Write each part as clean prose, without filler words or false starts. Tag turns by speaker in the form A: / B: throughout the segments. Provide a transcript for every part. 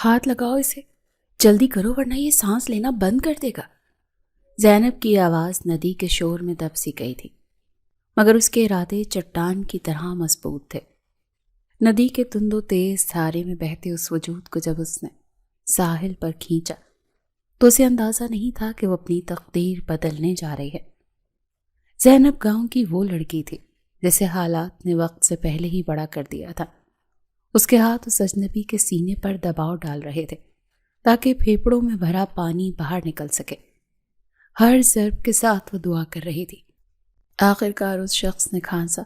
A: ہاتھ لگاؤ اسے، جلدی کرو ورنہ یہ سانس لینا بند کر دے گا۔ زینب کی آواز ندی کے شور میں دب سی گئی تھی، مگر اس کے ارادے چٹان کی طرح مضبوط تھے۔ ندی کے تند و تیز دھارے میں بہتے اس وجود کو جب اس نے ساحل پر کھینچا تو اسے اندازہ نہیں تھا کہ وہ اپنی تقدیر بدلنے جا رہی ہے۔ زینب گاؤں کی وہ لڑکی تھی جسے حالات نے وقت سے پہلے ہی بڑا کر دیا تھا۔ اس کے ہاتھ اس اجنبی کے سینے پر دباؤ ڈال رہے تھے تاکہ پھیپڑوں میں بھرا پانی باہر نکل سکے۔ ہر ضرب کے ساتھ وہ دعا کر رہی تھی۔ آخر کار اس شخص نے کھانسا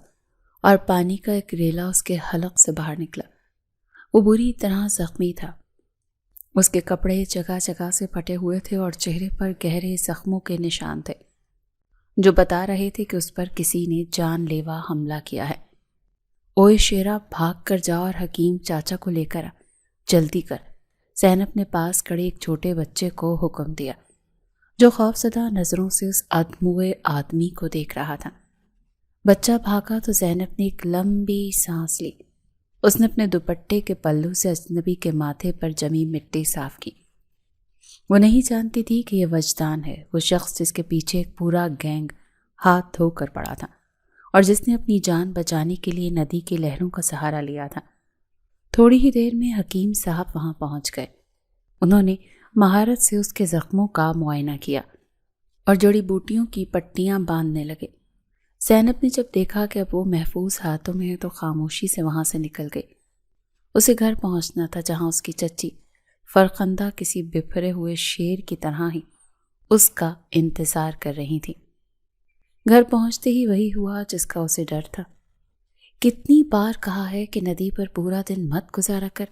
A: اور پانی کا ایک ریلا اس کے حلق سے باہر نکلا۔ وہ بری طرح زخمی تھا۔ اس کے کپڑے جگہ جگہ سے پھٹے ہوئے تھے اور چہرے پر گہرے زخموں کے نشان تھے جو بتا رہے تھے کہ اس پر کسی نے جان لیوا حملہ کیا ہے۔ اوئے شیرا، بھاگ کر جا اور حکیم چاچا کو لے کر آ، جلدی کر۔ زینب نے پاس کھڑے ایک چھوٹے بچے کو حکم دیا جو خوفزدہ نظروں سے اس ادموئے آدمی کو دیکھ رہا تھا۔ بچہ بھاگا تو زینب نے ایک لمبی سانس لی۔ اس نے اپنے دوپٹے کے پلو سے اجنبی کے ماتھے پر جمی مٹی صاف کی۔ وہ نہیں جانتی تھی کہ یہ وجدان ہے، وہ شخص جس کے پیچھے ایک پورا گینگ ہاتھ دھو کر پڑا تھا اور جس نے اپنی جان بچانے کے لیے ندی کی لہروں کا سہارا لیا تھا۔ تھوڑی ہی دیر میں حکیم صاحب وہاں پہنچ گئے۔ انہوں نے مہارت سے اس کے زخموں کا معائنہ کیا اور جڑی بوٹیوں کی پٹیاں باندھنے لگے۔ زینب نے جب دیکھا کہ اب وہ محفوظ ہاتھوں میں ہے تو خاموشی سے وہاں سے نکل گئی۔ اسے گھر پہنچنا تھا جہاں اس کی چچی فرخندہ کسی بپھرے ہوئے شیر کی طرح ہی اس کا انتظار کر رہی تھی۔ گھر پہنچتے ہی وہی ہوا جس کا اسے ڈر تھا۔ کتنی بار کہا ہے کہ ندی پر پورا دن مت گزارا کر،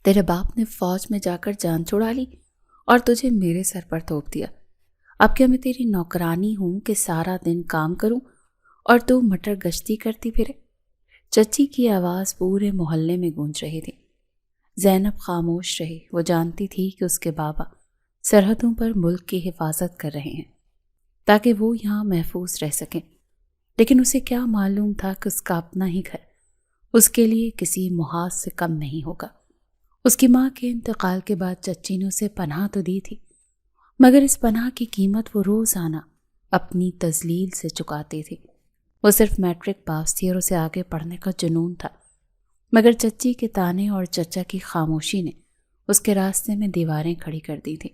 A: تیرے باپ نے فوج میں جا کر جان چھڑا لی اور تجھے میرے سر پر تھوپ دیا۔ اب کیا میں تیری نوکرانی ہوں کہ سارا دن کام کروں اور تو مٹر گشتی کرتی پھرے؟ چچی کی آواز پورے محلے میں گونج رہی تھی۔ زینب خاموش رہی۔ وہ جانتی تھی کہ اس کے بابا سرحدوں پر ملک کی حفاظت کر رہے ہیں تاکہ وہ یہاں محفوظ رہ سکیں، لیکن اسے کیا معلوم تھا کہ اس کا اپنا ہی گھر اس کے لیے کسی محاذ سے کم نہیں ہوگا۔ اس کی ماں کے انتقال کے بعد چچی نے اسے پناہ تو دی تھی، مگر اس پناہ کی قیمت وہ روزانہ اپنی تذلیل سے چکاتی تھی۔ وہ صرف میٹرک پاس تھی اور اسے آگے پڑھنے کا جنون تھا، مگر چچی کے تانے اور چچا کی خاموشی نے اس کے راستے میں دیواریں کھڑی کر دی تھی۔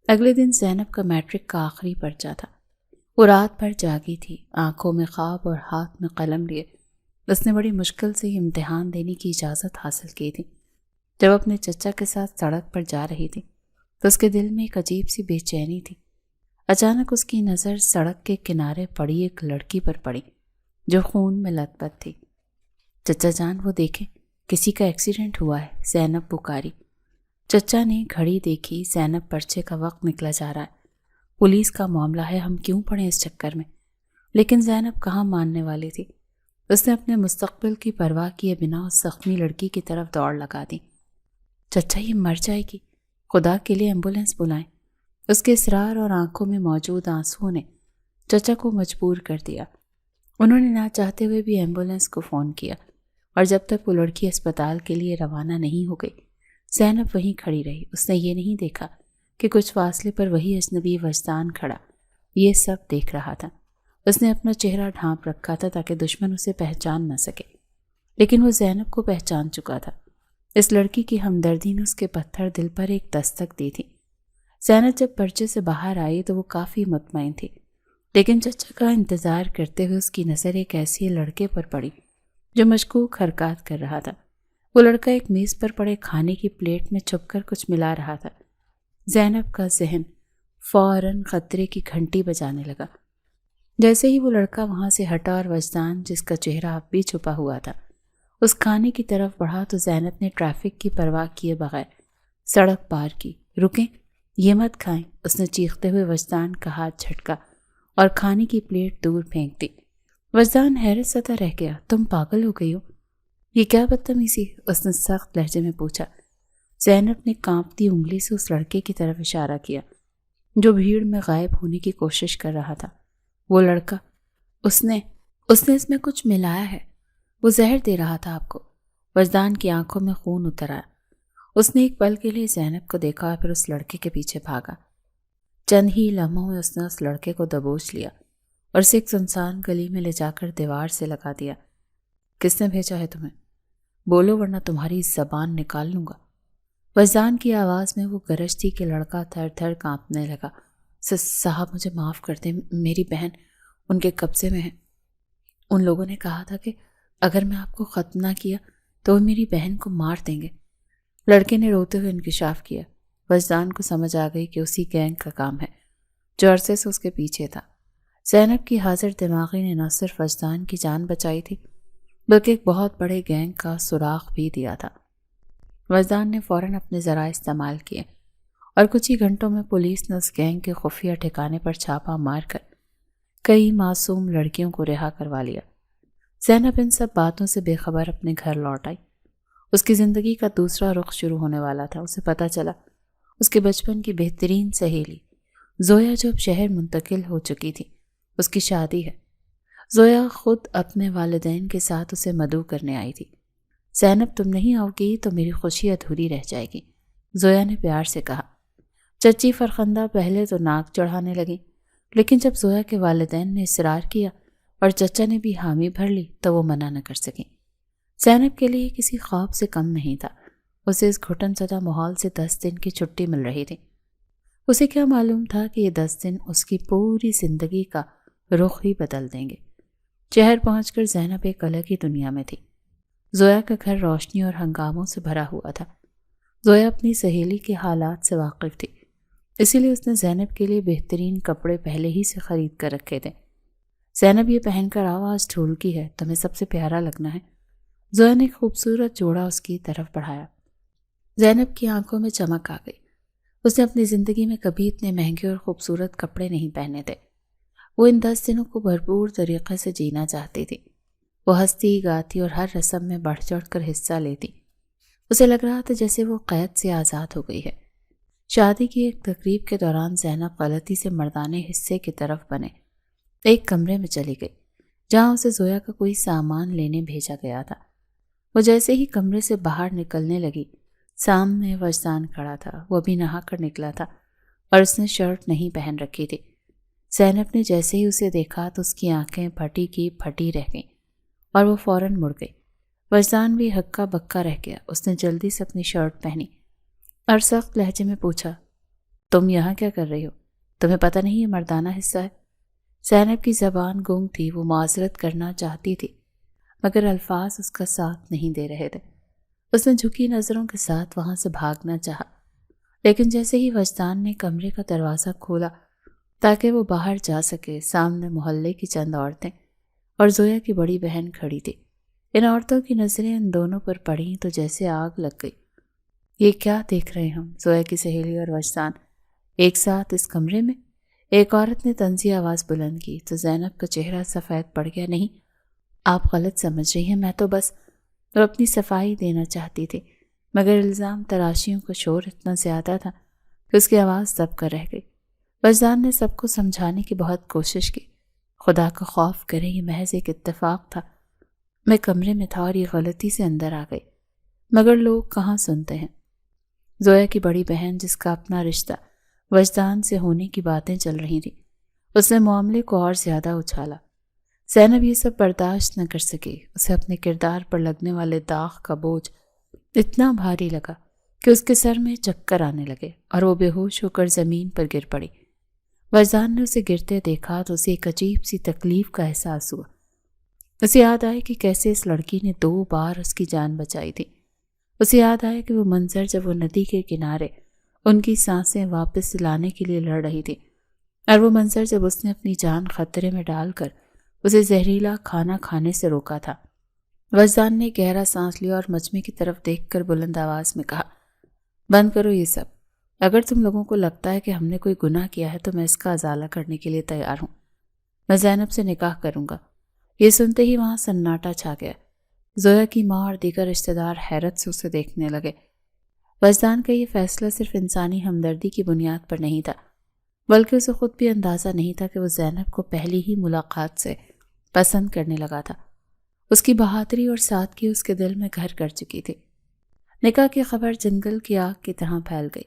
A: اگلے دن زینب کا میٹرک کا آخری پرچہ تھا۔ وہ رات بھر جاگی تھی، آنکھوں میں خواب اور ہاتھ میں قلم لیے۔ اس نے بڑی مشکل سے امتحان دینے کی اجازت حاصل کی تھی۔ جب اپنے چچا کے ساتھ سڑک پر جا رہی تھی تو اس کے دل میں ایک عجیب سی بے چینی تھی۔ اچانک اس کی نظر سڑک کے کنارے پڑی ایک لڑکی پر پڑی جو خون میں لت پت تھی۔ چچا جان، وہ دیکھیں، کسی کا ایکسیڈنٹ ہوا ہے، زینب پکاری۔ چچا نے گھڑی دیکھی۔ زینب، پرچے کا وقت نکلا جا رہا ہے، پولیس کا معاملہ ہے، ہم کیوں پڑیں اس چکر میں؟ لیکن زینب کہاں ماننے والی تھی۔ اس نے اپنے مستقبل کی پرواہ کیے بنا اس زخمی لڑکی کی طرف دوڑ لگا دی۔ چچا، یہ مر جائے گی، خدا کے لیے ایمبولینس بلائیں۔ اس کے اصرار اور آنکھوں میں موجود آنسوؤں نے چچا کو مجبور کر دیا۔ انہوں نے نہ چاہتے ہوئے بھی ایمبولینس کو فون کیا اور جب تک وہ لڑکی اسپتال کے لیے روانہ نہیں ہو گئی زینب وہیں کھڑی رہی۔ اس نے یہ نہیں دیکھا کہ کچھ فاصلے پر وہی اجنبی وجدان کھڑا یہ سب دیکھ رہا تھا۔ اس نے اپنا چہرہ ڈھانپ رکھا تھا تاکہ دشمن اسے پہچان نہ سکے، لیکن وہ زینب کو پہچان چکا تھا۔ اس لڑکی کی ہمدردی نے اس کے پتھر دل پر ایک دستک دی تھی۔ زینب جب پرچے سے باہر آئی تو وہ کافی مطمئن تھی، لیکن چچا کا انتظار کرتے ہوئے اس کی نظر ایک ایسے لڑکے پر پڑی جو مشکوک حرکات کر رہا تھا۔ وہ لڑکا ایک میز پر پڑے کھانے کی پلیٹ میں چھپ کر کچھ ملا رہا تھا۔ زینب کا ذہن فوراً خطرے کی گھنٹی بجانے لگا۔ جیسے ہی وہ لڑکا وہاں سے ہٹا اور وجدان، جس کا چہرہ اب بھی چھپا ہوا تھا، اس کھانے کی طرف بڑھا تو زینب نے ٹریفک کی پرواہ کیے بغیر سڑک پار کی۔ رکیں، یہ مت کھائیں، اس نے چیختے ہوئے وجدان کا ہاتھ جھٹکا اور کھانے کی پلیٹ دور پھینک دی۔ وجدان حیرت زدہ رہ گیا۔ تم پاگل ہو گئی ہو؟ یہ کیا بدتمیزی؟ اس نے سخت لہجے میں پوچھا۔ زینب نے کانپتی انگلی سے اس لڑکے کی طرف اشارہ کیا جو بھیڑ میں غائب ہونے کی کوشش کر رہا تھا۔ وہ لڑکا، اس نے اس میں کچھ ملایا ہے، وہ زہر دے رہا تھا آپ کو۔ وجدان کی آنکھوں میں خون اتر آیا۔ اس نے ایک پل کے لیے زینب کو دیکھا اور پھر اس لڑکے کے پیچھے بھاگا۔ چند ہی لمحوں میں اس نے اس لڑکے کو دبوچ لیا اور اسے ایک سنسان گلی میں لے جا کر دیوار سے لگا دیا۔ کس نے بھیجا ہے تمہیں؟ بولو ورنہ تمہاری زبان نکال لوں گا۔ وجدان کی آواز میں وہ گرج تھی کہ لڑکا تھر تھر کانپنے لگا۔ صاحب مجھے معاف کر دیں، میری بہن ان کے قبضے میں ہے۔ ان لوگوں نے کہا تھا کہ اگر میں آپ کو ختم نہ کیا تو وہ میری بہن کو مار دیں گے۔ لڑکے نے روتے ہوئے انکشاف کیا۔ وجدان کو سمجھ آ گئی کہ اسی گینگ کا کام ہے جو عرصے سے اس کے پیچھے تھا۔ زینب کی حاضر دماغی نے نہ صرف وجدان کی جان بچائی تھی بلکہ ایک بہت بڑے گینگ کا سراغ بھی دیا تھا۔ وجدان نے فوراً اپنے ذرائع استعمال کیے اور کچھ ہی گھنٹوں میں پولیس نے اس گینگ کے خفیہ ٹھکانے پر چھاپا مار کر کئی معصوم لڑکیوں کو رہا کروا لیا۔ زینب ان سب باتوں سے بے خبر اپنے گھر لوٹ آئی۔ اس کی زندگی کا دوسرا رخ شروع ہونے والا تھا۔ اسے پتہ چلا اس کے بچپن کی بہترین سہیلی زویا جو اب شہر منتقل ہو چکی تھی، اس کی شادی ہے۔ زویا خود اپنے والدین کے ساتھ اسے مدعو کرنے آئی تھی۔ زینب تم نہیں آؤ گی تو میری خوشی ادھوری رہ جائے گی، زویا نے پیار سے کہا۔ چچی فرخندہ پہلے تو ناک چڑھانے لگی، لیکن جب زویا کے والدین نے اصرار کیا اور چچا نے بھی حامی بھر لی تو وہ منع نہ کر سکیں۔ زینب کے لیے کسی خواب سے کم نہیں تھا۔ اسے اس گھٹن زدہ ماحول سے 10 دن کی چھٹی مل رہی تھی۔ اسے کیا معلوم تھا کہ یہ 10 دن اس کی پوری زندگی کا رخ ہی بدل دیں گے۔ شہر پہنچ کر زینب ایک الگ ہی دنیا میں تھی۔ زویا کا گھر روشنی اور ہنگاموں سے بھرا ہوا تھا۔ زویا اپنی سہیلی کے حالات سے واقف تھی، اسی لیے اس نے زینب کے لیے بہترین کپڑے پہلے ہی سے خرید کر رکھے تھے۔ زینب یہ پہن کر آواز ڈھولکی ہے، تمہیں سب سے پیارا لگنا ہے۔ زویا نے ایک خوبصورت جوڑا اس کی طرف بڑھایا۔ زینب کی آنکھوں میں چمک آ گئی۔ اس نے اپنی زندگی میں کبھی اتنے مہنگے اور خوبصورت کپڑے نہیں پہنے تھے۔ وہ ان 10 دنوں کو بھرپور طریقے سے جینا چاہتی تھی۔ وہ ہنستی گاتی اور ہر رسم میں بڑھ چڑھ کر حصہ لیتی۔ اسے لگ رہا تھا جیسے وہ قید سے آزاد ہو گئی ہے۔ شادی کی ایک تقریب کے دوران زینب غلطی سے مردانے حصے کی طرف بنے ایک کمرے میں چلی گئی جہاں اسے زویا کا کوئی سامان لینے بھیجا گیا تھا۔ وہ جیسے ہی کمرے سے باہر نکلنے لگی، سامنے وجدان کھڑا تھا۔ وہ ابھی نہا کر نکلا تھا اور اس نے شرٹ نہیں پہن رکھی تھی۔ زینب نے جیسے ہی اسے دیکھا تو اس کی آنکھیں پھٹی کی پھٹی رہ گئیں اور وہ فوراً مڑ گئی۔ وجدان بھی ہکا بکا رہ گیا۔ اس نے جلدی سے اپنی شرٹ پہنی اور سخت لہجے میں پوچھا، تم یہاں کیا کر رہی ہو؟ تمہیں پتہ نہیں یہ مردانہ حصہ ہے؟ زینب کی زبان گنگ تھی۔ وہ معذرت کرنا چاہتی تھی مگر الفاظ اس کا ساتھ نہیں دے رہے تھے۔ اس نے جھکی نظروں کے ساتھ وہاں سے بھاگنا چاہا، لیکن جیسے ہی وجدان نے کمرے کا دروازہ کھولا تاکہ وہ باہر جا سکے، سامنے محلے کی چند عورتیں اور زویا کی بڑی بہن کھڑی تھی۔ ان عورتوں کی نظریں ان دونوں پر پڑیں تو جیسے آگ لگ گئی۔ یہ کیا دیکھ رہے ہم؟ زویا کی سہیلی اور وجدان ایک ساتھ اس کمرے میں؟ ایک عورت نے طنزی آواز بلند کی تو زینب کا چہرہ سفید پڑ گیا۔ نہیں، آپ غلط سمجھ رہی ہیں، میں تو بس وہ اپنی صفائی دینا چاہتی تھی، مگر الزام تراشیوں کا شور اتنا زیادہ تھا کہ اس کی آواز دب کر رہ گئی۔ وجدان نے سب کو سمجھانے کی بہت کوشش کی۔ خدا کا خوف کرے، یہ محض ایک اتفاق تھا۔ میں کمرے میں تھا اور یہ غلطی سے اندر آ گئی، مگر لوگ کہاں سنتے ہیں۔ زویا کی بڑی بہن جس کا اپنا رشتہ وجدان سے ہونے کی باتیں چل رہی تھیں، اس نے معاملے کو اور زیادہ اچھالا۔ زینب یہ سب برداشت نہ کر سکی۔ اسے اپنے کردار پر لگنے والے داغ کا بوجھ اتنا بھاری لگا کہ اس کے سر میں چکر آنے لگے اور وہ بے ہوش ہو کر زمین پر گر پڑی۔ وجدان نے اسے گرتے دیکھا تو اسے ایک عجیب سی تکلیف کا احساس ہوا۔ اسے یاد آیا کہ کیسے اس لڑکی نے 2 بار اس کی جان بچائی تھی۔ اسے یاد آیا کہ وہ منظر جب وہ ندی کے کنارے ان کی سانسیں واپس لانے کے لیے لڑ رہی تھی، اور وہ منظر جب اس نے اپنی جان خطرے میں ڈال کر اسے زہریلا کھانا کھانے سے روکا تھا۔ وجدان نے گہرا سانس لیا اور مجمع کی طرف دیکھ کر بلند آواز میں کہا، بند کرو یہ سب۔ اگر تم لوگوں کو لگتا ہے کہ ہم نے کوئی گناہ کیا ہے تو میں اس کا ازالہ کرنے کے لیے تیار ہوں۔ میں زینب سے نکاح کروں گا۔ یہ سنتے ہی وہاں سناٹا چھا گیا۔ زویا کی ماں اور دیگر رشتہ دار حیرت سے اسے دیکھنے لگے۔ وجدان کا یہ فیصلہ صرف انسانی ہمدردی کی بنیاد پر نہیں تھا، بلکہ اسے خود بھی اندازہ نہیں تھا کہ وہ زینب کو پہلی ہی ملاقات سے پسند کرنے لگا تھا۔ اس کی بہادری اور سادگی اس کے دل میں گھر کر چکی تھی۔ نکاح کی خبر جنگل کی آگ کی طرح پھیل گئی۔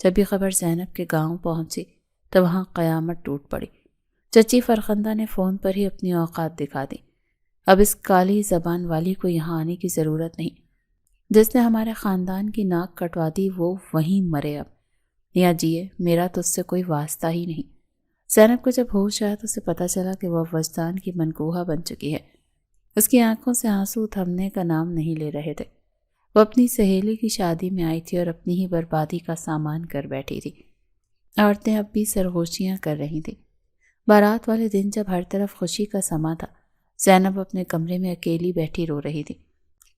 A: جب یہ خبر زینب کے گاؤں پہنچی تو وہاں قیامت ٹوٹ پڑی۔ چچی فرخندہ نے فون پر ہی اپنی اوقات دکھا دی۔ اب اس کالی زبان والی کو یہاں آنے کی ضرورت نہیں۔ جس نے ہمارے خاندان کی ناک کٹوا دی وہ وہیں مرے، اب یا جیے، میرا تو اس سے کوئی واسطہ ہی نہیں۔ زینب کو جب ہوش آیا تو اسے پتہ چلا کہ وہ وجدان کی منکوہہ بن چکی ہے۔ اس کی آنکھوں سے آنسو تھمنے کا نام نہیں لے رہے تھے۔ وہ اپنی سہیلی کی شادی میں آئی تھی اور اپنی ہی بربادی کا سامان کر بیٹھی تھی۔ عورتیں اب بھی سرگوشیاں کر رہی تھیں۔ بارات والے دن جب ہر طرف خوشی کا سما تھا، زینب اپنے کمرے میں اکیلی بیٹھی رو رہی تھی۔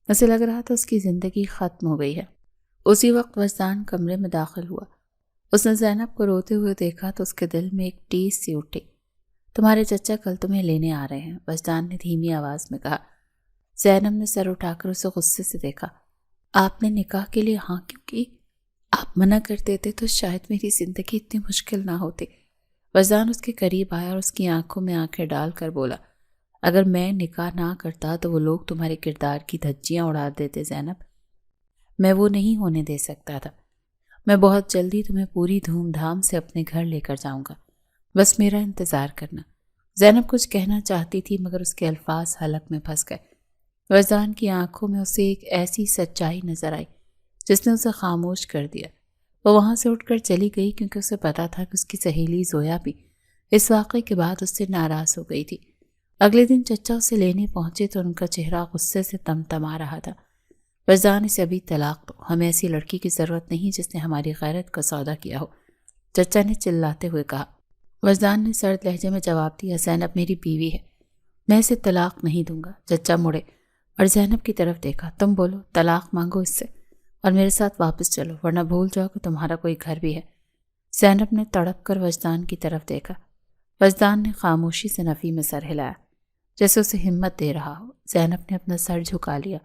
A: اسے لگ رہا تھا اس کی زندگی ختم ہو گئی ہے۔ اسی وقت وجدان کمرے میں داخل ہوا۔ اس نے زینب کو روتے ہوئے دیکھا تو اس کے دل میں ایک ٹیس سی اٹھی۔ تمہارے چچا کل تمہیں لینے آ رہے ہیں، وجدان نے دھیمی آواز میں کہا۔ زینب نے سر اٹھا کر اسے غصے سے دیکھا۔ آپ نے نکاح کے لیے ہاں کیوں کی؟ آپ منع کر دیتے تو شاید میری زندگی اتنی مشکل نہ ہوتی۔ وجدان اس کے قریب آیا اور اس کی آنکھوں میں آنکھیں ڈال کر بولا، اگر میں نکاح نہ کرتا تو وہ لوگ تمہارے کردار کی دھجیاں اڑا دیتے زینب۔ میں وہ نہیں ہونے دے سکتا تھا۔ میں بہت جلدی تمہیں پوری دھوم دھام سے اپنے گھر لے کر جاؤں گا، بس میرا انتظار کرنا۔ زینب کچھ کہنا چاہتی تھی مگر اس کے الفاظ حلق میں پھنس گئے۔ وجدان کی آنکھوں میں اسے ایک ایسی سچائی نظر آئی جس نے اسے خاموش کر دیا۔ وہ وہاں سے اٹھ کر چلی گئی کیونکہ اسے پتا تھا کہ اس کی سہیلی زویا بھی اس واقعے کے بعد اس سے ناراض ہو گئی تھی۔ اگلے دن چچا اسے لینے پہنچے تو ان کا چہرہ غصے سے تمتما رہا تھا۔ وجدان، اسے ابھی طلاق دو، ہمیں ایسی لڑکی کی ضرورت نہیں جس نے ہماری غیرت کا سودا کیا ہو، چچا نے چلاتے ہوئے کہا۔ وجدان نے سرد لہجے میں جواب دیا، زینب میری بیوی ہے، میں اسے طلاق نہیں دوں گا۔ چچا مڑے اور زینب کی طرف دیکھا، تم بولو، طلاق مانگو اس سے اور میرے ساتھ واپس چلو ورنہ بھول جاؤ کہ تمہارا کوئی گھر بھی ہے۔ زینب نے تڑپ کر وجدان کی طرف دیکھا۔ وجدان نے خاموشی سے نفی میں سر ہلایا جیسے اسے ہمت دے رہا ہو۔ زینب نے اپنا سر جھکا لیا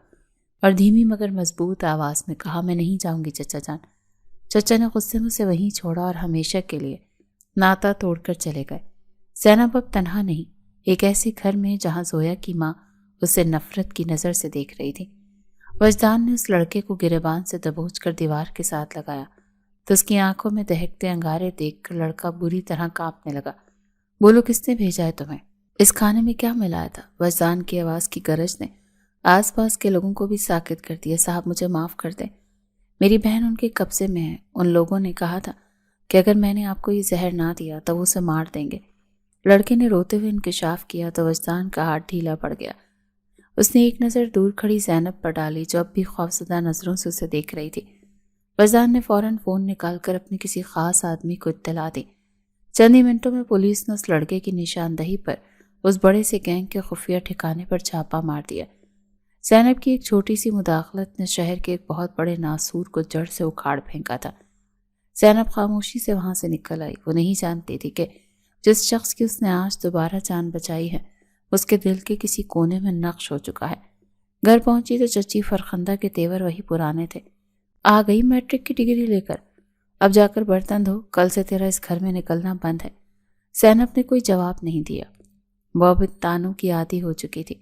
A: اور دھیمی مگر مضبوط آواز میں کہا، میں نہیں جاؤں گی چچا جان۔ چچا نے غصے میں اسے وہیں چھوڑا اور ہمیشہ کے لیے ناتا توڑ کر چلے گئے۔ زینب اب تنہا نہیں، ایک ایسے گھر میں جہاں زویا کی ماں اسے نفرت کی نظر سے دیکھ رہی تھی۔ وجدان نے اس لڑکے کو گریبان سے دبوچ کر دیوار کے ساتھ لگایا تو اس کی آنکھوں میں دہکتے انگارے دیکھ کر لڑکا بری طرح کانپنے لگا۔ بولو، کس نے بھیجا ہے تمہیں؟ اس کھانے میں کیا ملایا تھا؟ وجدان کی آواز کی گرج نے آس پاس کے لوگوں کو بھی ساکت کر دیا۔ صاحب مجھے معاف کر دیں، میری بہن ان کے قبضے میں ہے۔ ان لوگوں نے کہا تھا کہ اگر میں نے آپ کو یہ زہر نہ دیا تو وہ اسے مار دیں گے۔ لڑکے نے روتے ہوئے انکشاف کیا تو وجدان کا ہاتھ ڈھیلا پڑ گیا۔ اس نے ایک نظر دور کھڑی زینب پر ڈالی جو اب بھی خوفزدہ نظروں سے اسے دیکھ رہی تھی۔ وجدان نے فوراً فون نکال کر اپنے کسی خاص آدمی کو اطلاع دی۔ چند ہی منٹوں میں پولیس نے اس لڑکے کی نشاندہی پر اس بڑے سے گینگ کے خفیہ ٹھکانے پر چھاپا مار دیا۔ زینب کی ایک چھوٹی سی مداخلت نے شہر کے ایک بہت بڑے ناسور کو جڑ سے اکھاڑ پھینکا تھا۔ زینب خاموشی سے وہاں سے نکل آئی۔ وہ نہیں جانتی تھی کہ جس شخص کی اس نے آج دوبارہ جان بچائی ہے اس کے دل کے کسی کونے میں نقش ہو چکا ہے۔ گھر پہنچی تو چچی فرخندہ کے تیور وہی پرانے تھے۔ آ گئی میٹرک کی ڈگری لے کر، اب جا کر برتن دھو، کل سے تیرا اس گھر میں نکلنا بند ہے۔ زینب نے کوئی جواب نہیں دیا۔ وہ اب تانوں کی عادی ہو چکی تھی۔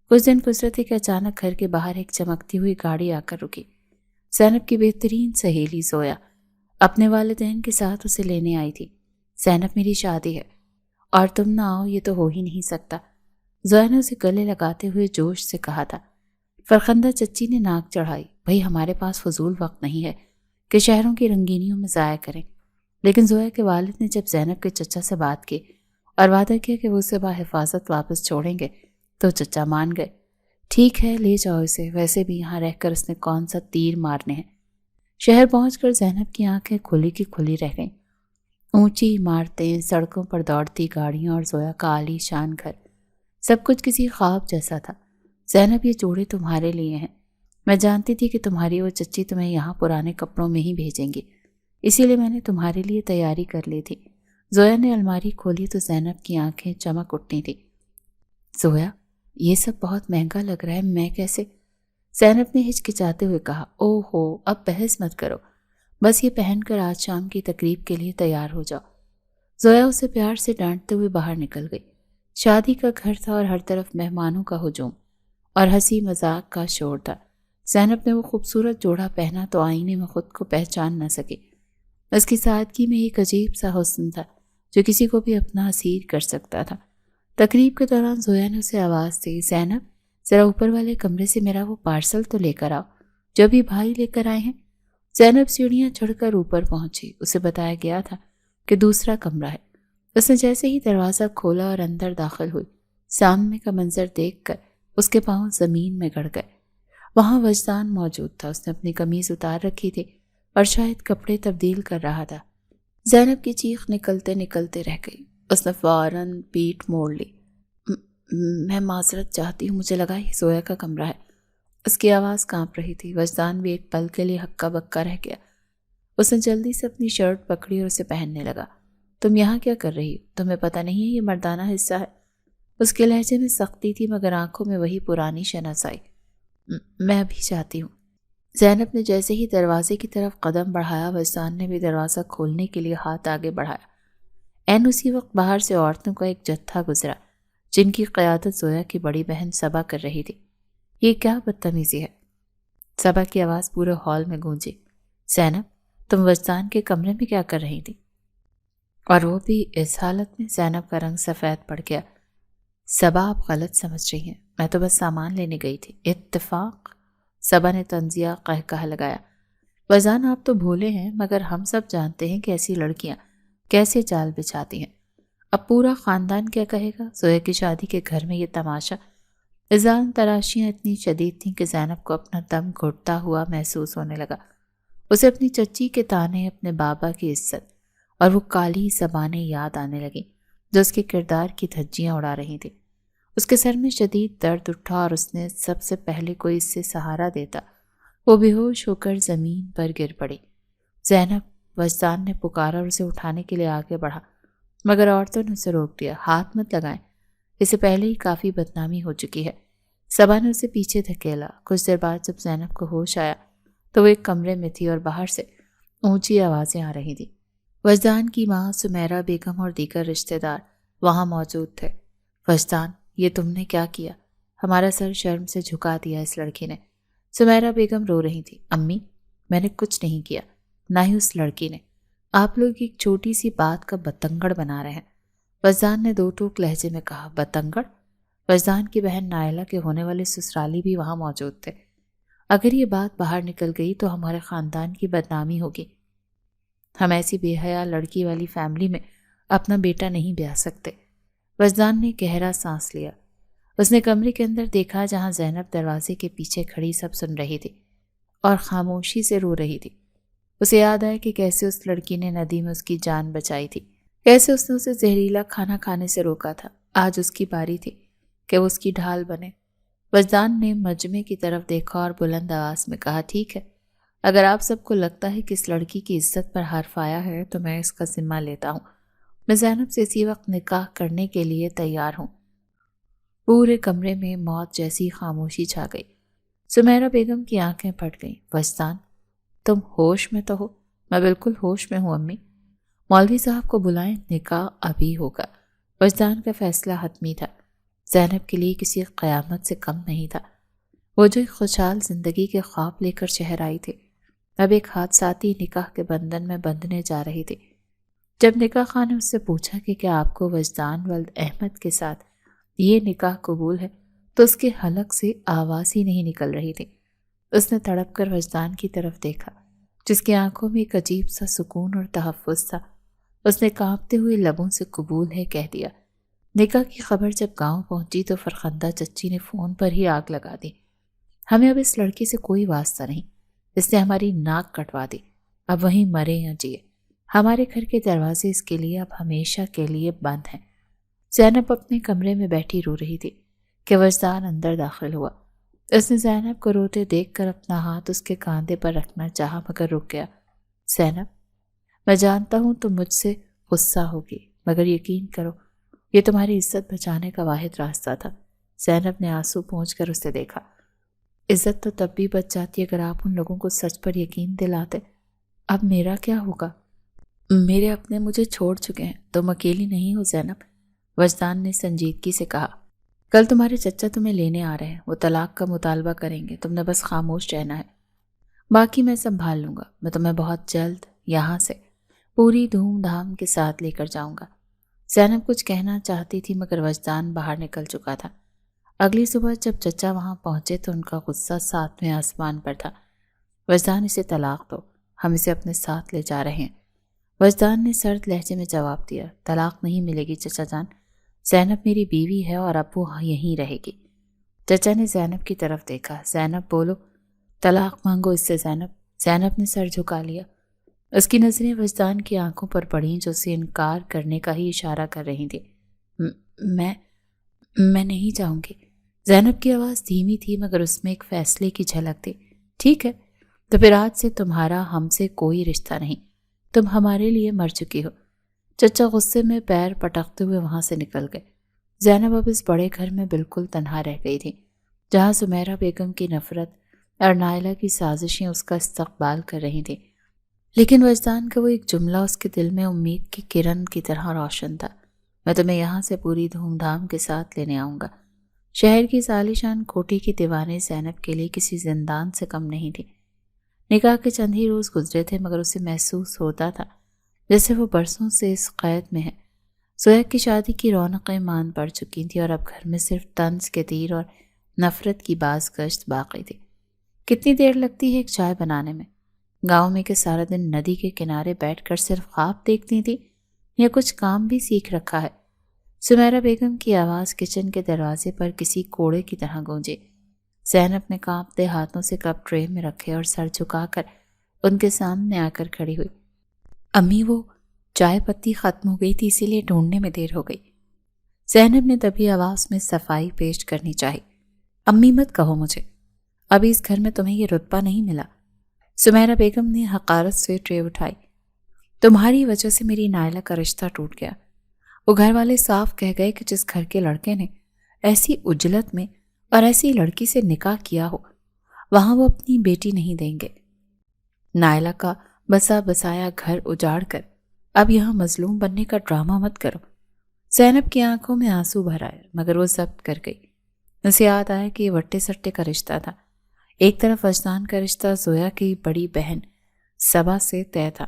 A: کچھ دن گزرے تھے کہ اچانک گھر کے باہر ایک چمکتی ہوئی گاڑی آ کر رکی۔ زینب کی بہترین سہیلی زویا اپنے والدین کے ساتھ اسے لینے آئی تھی۔ زینب میری شادی ہے اور تم نہ آؤ یہ تو ہو ہی نہیں سکتا، زویا نے اسے گلے لگاتے ہوئے جوش سے کہا تھا۔ فرخندہ چچی نے ناک چڑھائی، بھئی ہمارے پاس فضول وقت نہیں ہے کہ شہروں کی رنگینیوں میں ضائع کریں۔ لیکن زویا کے والد نے جب زینب کے چچا سے بات کی اور وعدہ کیا کہ وہ اسے بحفاظت واپس چھوڑیں گے تو چچا مان گئے۔ ٹھیک ہے، لے جاؤ اسے، ویسے بھی یہاں رہ کر اس نے کون سا تیر مارنے ہیں۔ شہر پہنچ کر زینب کی آنکھیں کھلی کی کھلی رہ گئیں۔ اونچی عمارتیں، سڑکوں پر دوڑتی گاڑیاں اور زویا کا عالی شان گھر، سب کچھ کسی خواب جیسا تھا۔ زینب، یہ جوڑے تمہارے لیے ہیں۔ میں جانتی تھی کہ تمہاری وہ چچی تمہیں یہاں پرانے کپڑوں میں ہی بھیجیں گی، اسی لیے میں نے تمہارے لیے تیاری کر لی تھی۔ زویا نے الماری کھولی تو زینب کی آنکھیں چمک اٹھتی تھیں۔ زویا، یہ سب بہت مہنگا لگ رہا ہے، میں کیسے؟ زینب نے ہچکچاتے ہوئے کہا، اوہ ہو، اب بحث مت کرو، بس یہ پہن کر آج شام کی تقریب کے لیے تیار ہو جاؤ۔ زویا اسے پیار سے ڈانٹتے ہوئے باہر نکل گئی۔ شادی کا گھر تھا اور ہر طرف مہمانوں کا ہجوم اور ہنسی مذاق کا شور تھا۔ زینب نے وہ خوبصورت جوڑا پہنا تو آئینے میں خود کو پہچان نہ سکی۔ اس کی سادگی میں ایک عجیب سا حسن تھا جو کسی کو بھی اپنا اسیر کر سکتا تھا۔ تقریب کے دوران زویا نے اسے آواز دی، زینب ذرا اوپر والے کمرے سے میرا وہ پارسل تو لے کر آؤ جو بھی بھائی لے کر آئے ہیں۔ زینب سیڑھیاں چڑھ کر اوپر پہنچی۔ اسے بتایا گیا تھا کہ دوسرا کمرہ ہے۔ اس نے جیسے ہی دروازہ کھولا اور اندر داخل ہوئی، سامنے کا منظر دیکھ کر اس کے پاؤں زمین میں گڑ گئے۔ وہاں وجدان موجود تھا۔ اس نے اپنی قمیض اتار رکھی تھی اور شاید کپڑے تبدیل کر رہا تھا۔ زینب کی چیخ نکلتے نکلتے رہ گئی۔ اس نے فوراً پیٹھ موڑ لی۔ میں معذرت چاہتی ہوں، مجھے لگا یہ زویا کا کمرہ ہے۔ اس کی آواز کانپ رہی تھی۔ وجدان بھی ایک پل کے لیے ہکا بکا رہ گیا۔ اس نے جلدی سے اپنی شرٹ پکڑی اور اسے پہننے لگا۔ تم یہاں کیا کر رہی ہو؟ تمہیں پتہ نہیں ہے یہ مردانہ حصہ ہے؟ اس کے لہجے میں سختی تھی مگر آنکھوں میں وہی پرانی شناس آئی۔ میں ابھی جاتی ہوں۔ زینب نے جیسے ہی دروازے کی طرف قدم بڑھایا، وجدان نے بھی دروازہ کھولنے کے لیے ہاتھ آگے بڑھایا۔ عین اسی وقت باہر سے عورتوں کا ایک جتھا گزرا جن کی قیادت زویا کی بڑی بہن صبا کر رہی تھی۔ یہ کیا بدتمیزی ہے؟ صبا کی آواز پورے ہال میں گونجی۔ زینب تم وجدان کے کمرے میں کیا کر رہی تھی؟ اور وہ بھی اس حالت میں؟ زینب کا رنگ سفید پڑ گیا۔ صبا آپ غلط سمجھ رہی ہیں، میں تو بس سامان لینے گئی تھی۔ اتفاق؟ صبا نے طنزیہ قہقہہ لگایا۔ وجدان آپ تو بھولے ہیں مگر ہم سب جانتے ہیں کہ ایسی لڑکیاں کیسے جال بچھاتی ہیں۔ اب پورا خاندان کیا کہے گا؟ زویا کی شادی کے گھر میں یہ تماشا۔ اذان تراشیاں اتنی شدید تھیں کہ زینب کو اپنا دم گھٹتا ہوا محسوس ہونے لگا۔ اسے اپنی چچی کے تانے، اپنے بابا کی عزت اور وہ کالی زبانیں یاد آنے لگیں جو اس کے کردار کی دھجیاں اڑا رہی تھیں۔ اس کے سر میں شدید درد اٹھا اور اس نے سب سے پہلے کوئی اس سے سہارا دیتا۔ وہ بے ہوش ہو کر زمین پر گر پڑی۔ زینب، وجدان نے پکارا اور اسے اٹھانے کے لیے آگے بڑھا مگر عورتوں نے اسے روک دیا۔ ہاتھ مت لگائیں، اسے پہلے ہی کافی بدنامی ہو چکی ہے۔ صبا نے اسے پیچھے دھکیلا۔ کچھ دیر بعد جب زینب کو ہوش آیا تو وہ ایک کمرے میں تھی اور باہر سے اونچی آوازیں آ رہی تھیں۔ وجدان کی ماں سمیرہ بیگم اور دیگر رشتہ دار وہاں موجود تھے۔ وجدان، یہ تم نے کیا کیا؟ ہمارا سر شرم سے جھکا دیا اس لڑکی نے۔ سمیرہ بیگم رو رہی تھی۔ امی، میں نے کچھ نہیں کیا، نہ ہی اس لڑکی نے۔ آپ لوگ ایک چھوٹی سی بات کا بتنگڑ بنا رہے ہیں۔ وجدان نے دو ٹوک لہجے میں کہا۔ بتنگڑ؟ وجدان کی بہن نائلہ کے ہونے والے سسرالی بھی وہاں موجود تھے۔ اگر یہ بات باہر نکل گئی تو ہمارے خاندان کی بدنامی ہوگی۔ ہم ایسی بے حیا لڑکی والی فیملی میں اپنا بیٹا نہیں بیاہ سکتے۔ وجدان نے گہرا سانس لیا۔ اس نے کمرے کے اندر دیکھا جہاں زینب دروازے کے پیچھے کھڑی سب سن رہی تھی اور خاموشی سے رو رہی تھی۔ اسے یاد آیا کہ کیسے اس لڑکی نے ندی میں اس کی جان بچائی تھی، کیسے اس نے اسے زہریلا کھانا کھانے سے روکا تھا۔ آج اس کی باری تھی کہ وہ اس کی ڈھال بنے۔ وجدان نے مجمع کی طرف دیکھا اور بلند آواز میں کہا، ٹھیک ہے، اگر آپ سب کو لگتا ہے کہ اس لڑکی کی عزت پر حرف آیا ہے تو میں اس کا ذمہ لیتا ہوں۔ میں زینب سے اسی وقت نکاح کرنے کے لیے تیار ہوں۔ پورے کمرے میں موت جیسی خاموشی چھا گئی۔ سمیرہ بیگم کی آنکھیں پھٹ گئیں۔ وجدان، تم ہوش میں تو ہو؟ میں بالکل ہوش میں ہوں امی۔ مولوی صاحب کو بلائیں، نکاح ابھی ہوگا۔ وجدان کا فیصلہ حتمی تھا۔ زینب کے لیے کسی قیامت سے کم نہیں تھا۔ وہ جو ایک خوشحال زندگی کے خواب لے کر شہر آئی تھی، اب ایک حادثاتی نکاح کے بندھن میں بندھنے جا رہی تھی۔ جب نکاح خاں نے اس سے پوچھا کہ کیا آپ کو وجدان ولد احمد کے ساتھ یہ نکاح قبول ہے تو اس کے حلق سے آواز ہی نہیں نکل رہی تھی۔ اس نے تڑپ کر وجدان کی طرف دیکھا جس کی آنکھوں میں ایک عجیب سا سکون اور تحفظ تھا۔ اس نے کانپتے ہوئے لبوں سے قبول ہے کہہ دیا۔ نکاح کی خبر جب گاؤں پہنچی تو فرخندہ چچی نے فون پر ہی آگ لگا دی۔ ہمیں اب اس لڑکی سے کوئی واسطہ نہیں، اس نے ہماری ناک کٹوا دی، اب وہیں مرے یا جیے، ہمارے گھر کے دروازے اس کے لیے اب ہمیشہ کے لیے بند ہیں۔ زینب اپنے کمرے میں بیٹھی رو رہی تھی کہ وجدان اندر داخل ہوا۔ اس نے زینب کو روتے دیکھ کر اپنا ہاتھ اس کے کاندھے پر رکھنا چاہا مگر رک گیا۔ زینب، میں جانتا ہوں تم مجھ سے غصہ ہوگی مگر یقین کرو یہ تمہاری عزت بچانے کا واحد راستہ تھا۔ زینب نے آنسو پہنچ کر اسے دیکھا۔ عزت تو تب بھی بچ جاتی اگر آپ ان لوگوں کو سچ پر یقین دلاتے۔ اب میرا کیا ہوگا؟ میرے اپنے مجھے چھوڑ چکے ہیں، تم اکیلی نہیں ہو زینب، وجدان نے سنجیدگی سے کہا۔ کل تمہارے چچا تمہیں لینے آ رہے ہیں، وہ طلاق کا مطالبہ کریں گے، تم نے بس خاموش رہنا ہے، باقی میں سنبھال لوں گا۔ میں تمہیں بہت جلد یہاں سے پوری دھوم دھام کے ساتھ لے کر جاؤں گا۔ زینب کچھ کہنا چاہتی تھی مگر وجدان باہر نکل چکا تھا۔ اگلی صبح جب چچا وہاں پہنچے تو ان کا غصہ 7ویں آسمان پر تھا۔ وجدان، اسے طلاق دو، ہم اسے اپنے ساتھ لے جا رہے ہیں۔ وجدان نے سرد لہجے میں جواب دیا، طلاق نہیں ملے گی چچا جان، زینب میری بیوی ہے اور اب وہ یہیں رہے گی۔ چچا نے زینب کی طرف دیکھا، زینب بولو، طلاق مانگو اس سے زینب۔ زینب نے سر جھکا لیا۔ اس کی نظریں وجدان کی آنکھوں پر پڑیں جو اسے انکار کرنے کا ہی اشارہ کر رہی تھی۔ میں نہیں جاؤں گی۔ زینب کی آواز دھیمی تھی مگر اس میں ایک فیصلے کی جھلک تھی۔ ٹھیک ہے، تو پھر آج سے تمہارا ہم سے کوئی رشتہ نہیں، تم ہمارے لیے مر چکی ہو۔ چچا غصے میں پیر پٹکتے ہوئے وہاں سے نکل گئے۔ زینب اب اس بڑے گھر میں بالکل تنہا رہ گئی تھی، جہاں سمیرہ بیگم کی نفرت اور نائلہ کی سازشیں اس کا استقبال کر رہی تھیں، لیکن وجدان کا وہ ایک جملہ اس کے دل میں امید کی کرن کی طرح روشن تھا۔ میں تمہیں یہاں سے پوری دھوم دھام کے ساتھ لینے آؤں گا۔ شہر کی عالیشان کوٹھی کی دیواریں زینب کے لیے کسی زندان سے کم نہیں تھی۔ نکاح کے چند ہی روز گزرے تھے مگر اسے محسوس ہوتا تھا جیسے وہ برسوں سے اس قید میں ہے۔ زویا کی شادی کی رونقیں مان پڑ چکی تھیں اور اب گھر میں صرف طنز کے تیر اور نفرت کی باز گشت باقی تھی۔ کتنی دیر لگتی ہے ایک چائے بنانے میں؟ گاؤں میں کہ سارا دن ندی کے کنارے بیٹھ کر صرف خواب دیکھتی تھی یا کچھ کام بھی سیکھ رکھا ہے؟ سمیرہ بیگم کی آواز کچن کے دروازے پر کسی کوڑے کی طرح گونجی۔ زینب نے کانپتے ہاتھوں سے کپ ٹرے میں رکھے اور سر جھکا کر ان کے سامنے آ کر کھڑی ہوئی۔ امی، وہ چائے پتی ختم ہو گئی تھی، اسی لیے ڈھونڈنے میں دیر ہو گئی۔ زینب نے تبھی آواز میں صفائی پیش کرنی چاہی۔ امی مت کہو مجھے، ابھی اس گھر میں تمہیں یہ رتبہ نہیں ملا۔ سمیرہ بیگم نے حقارت سے ٹرے اٹھائی۔ تمہاری وجہ سے میری نائلہ کا رشتہ ٹوٹ گیا۔ وہ گھر والے صاف کہہ گئے کہ جس گھر کے لڑکے نے ایسی اجلت میں اور ایسی لڑکی سے نکاح کیا ہو وہاں وہ اپنی بیٹی نہیں دیں گے۔ نائلہ کا بسا بسایا گھر اجاڑ کر اب یہاں مظلوم بننے کا ڈرامہ مت کرو۔ زینب کی آنکھوں میں آنسو بھر آئے مگر وہ ضبط کر گئی۔ اسے یاد آیا کہ یہ وٹے سٹے کا رشتہ تھا۔ ایک طرف وجدان کا رشتہ زویا کی بڑی بہن صبا سے طے تھا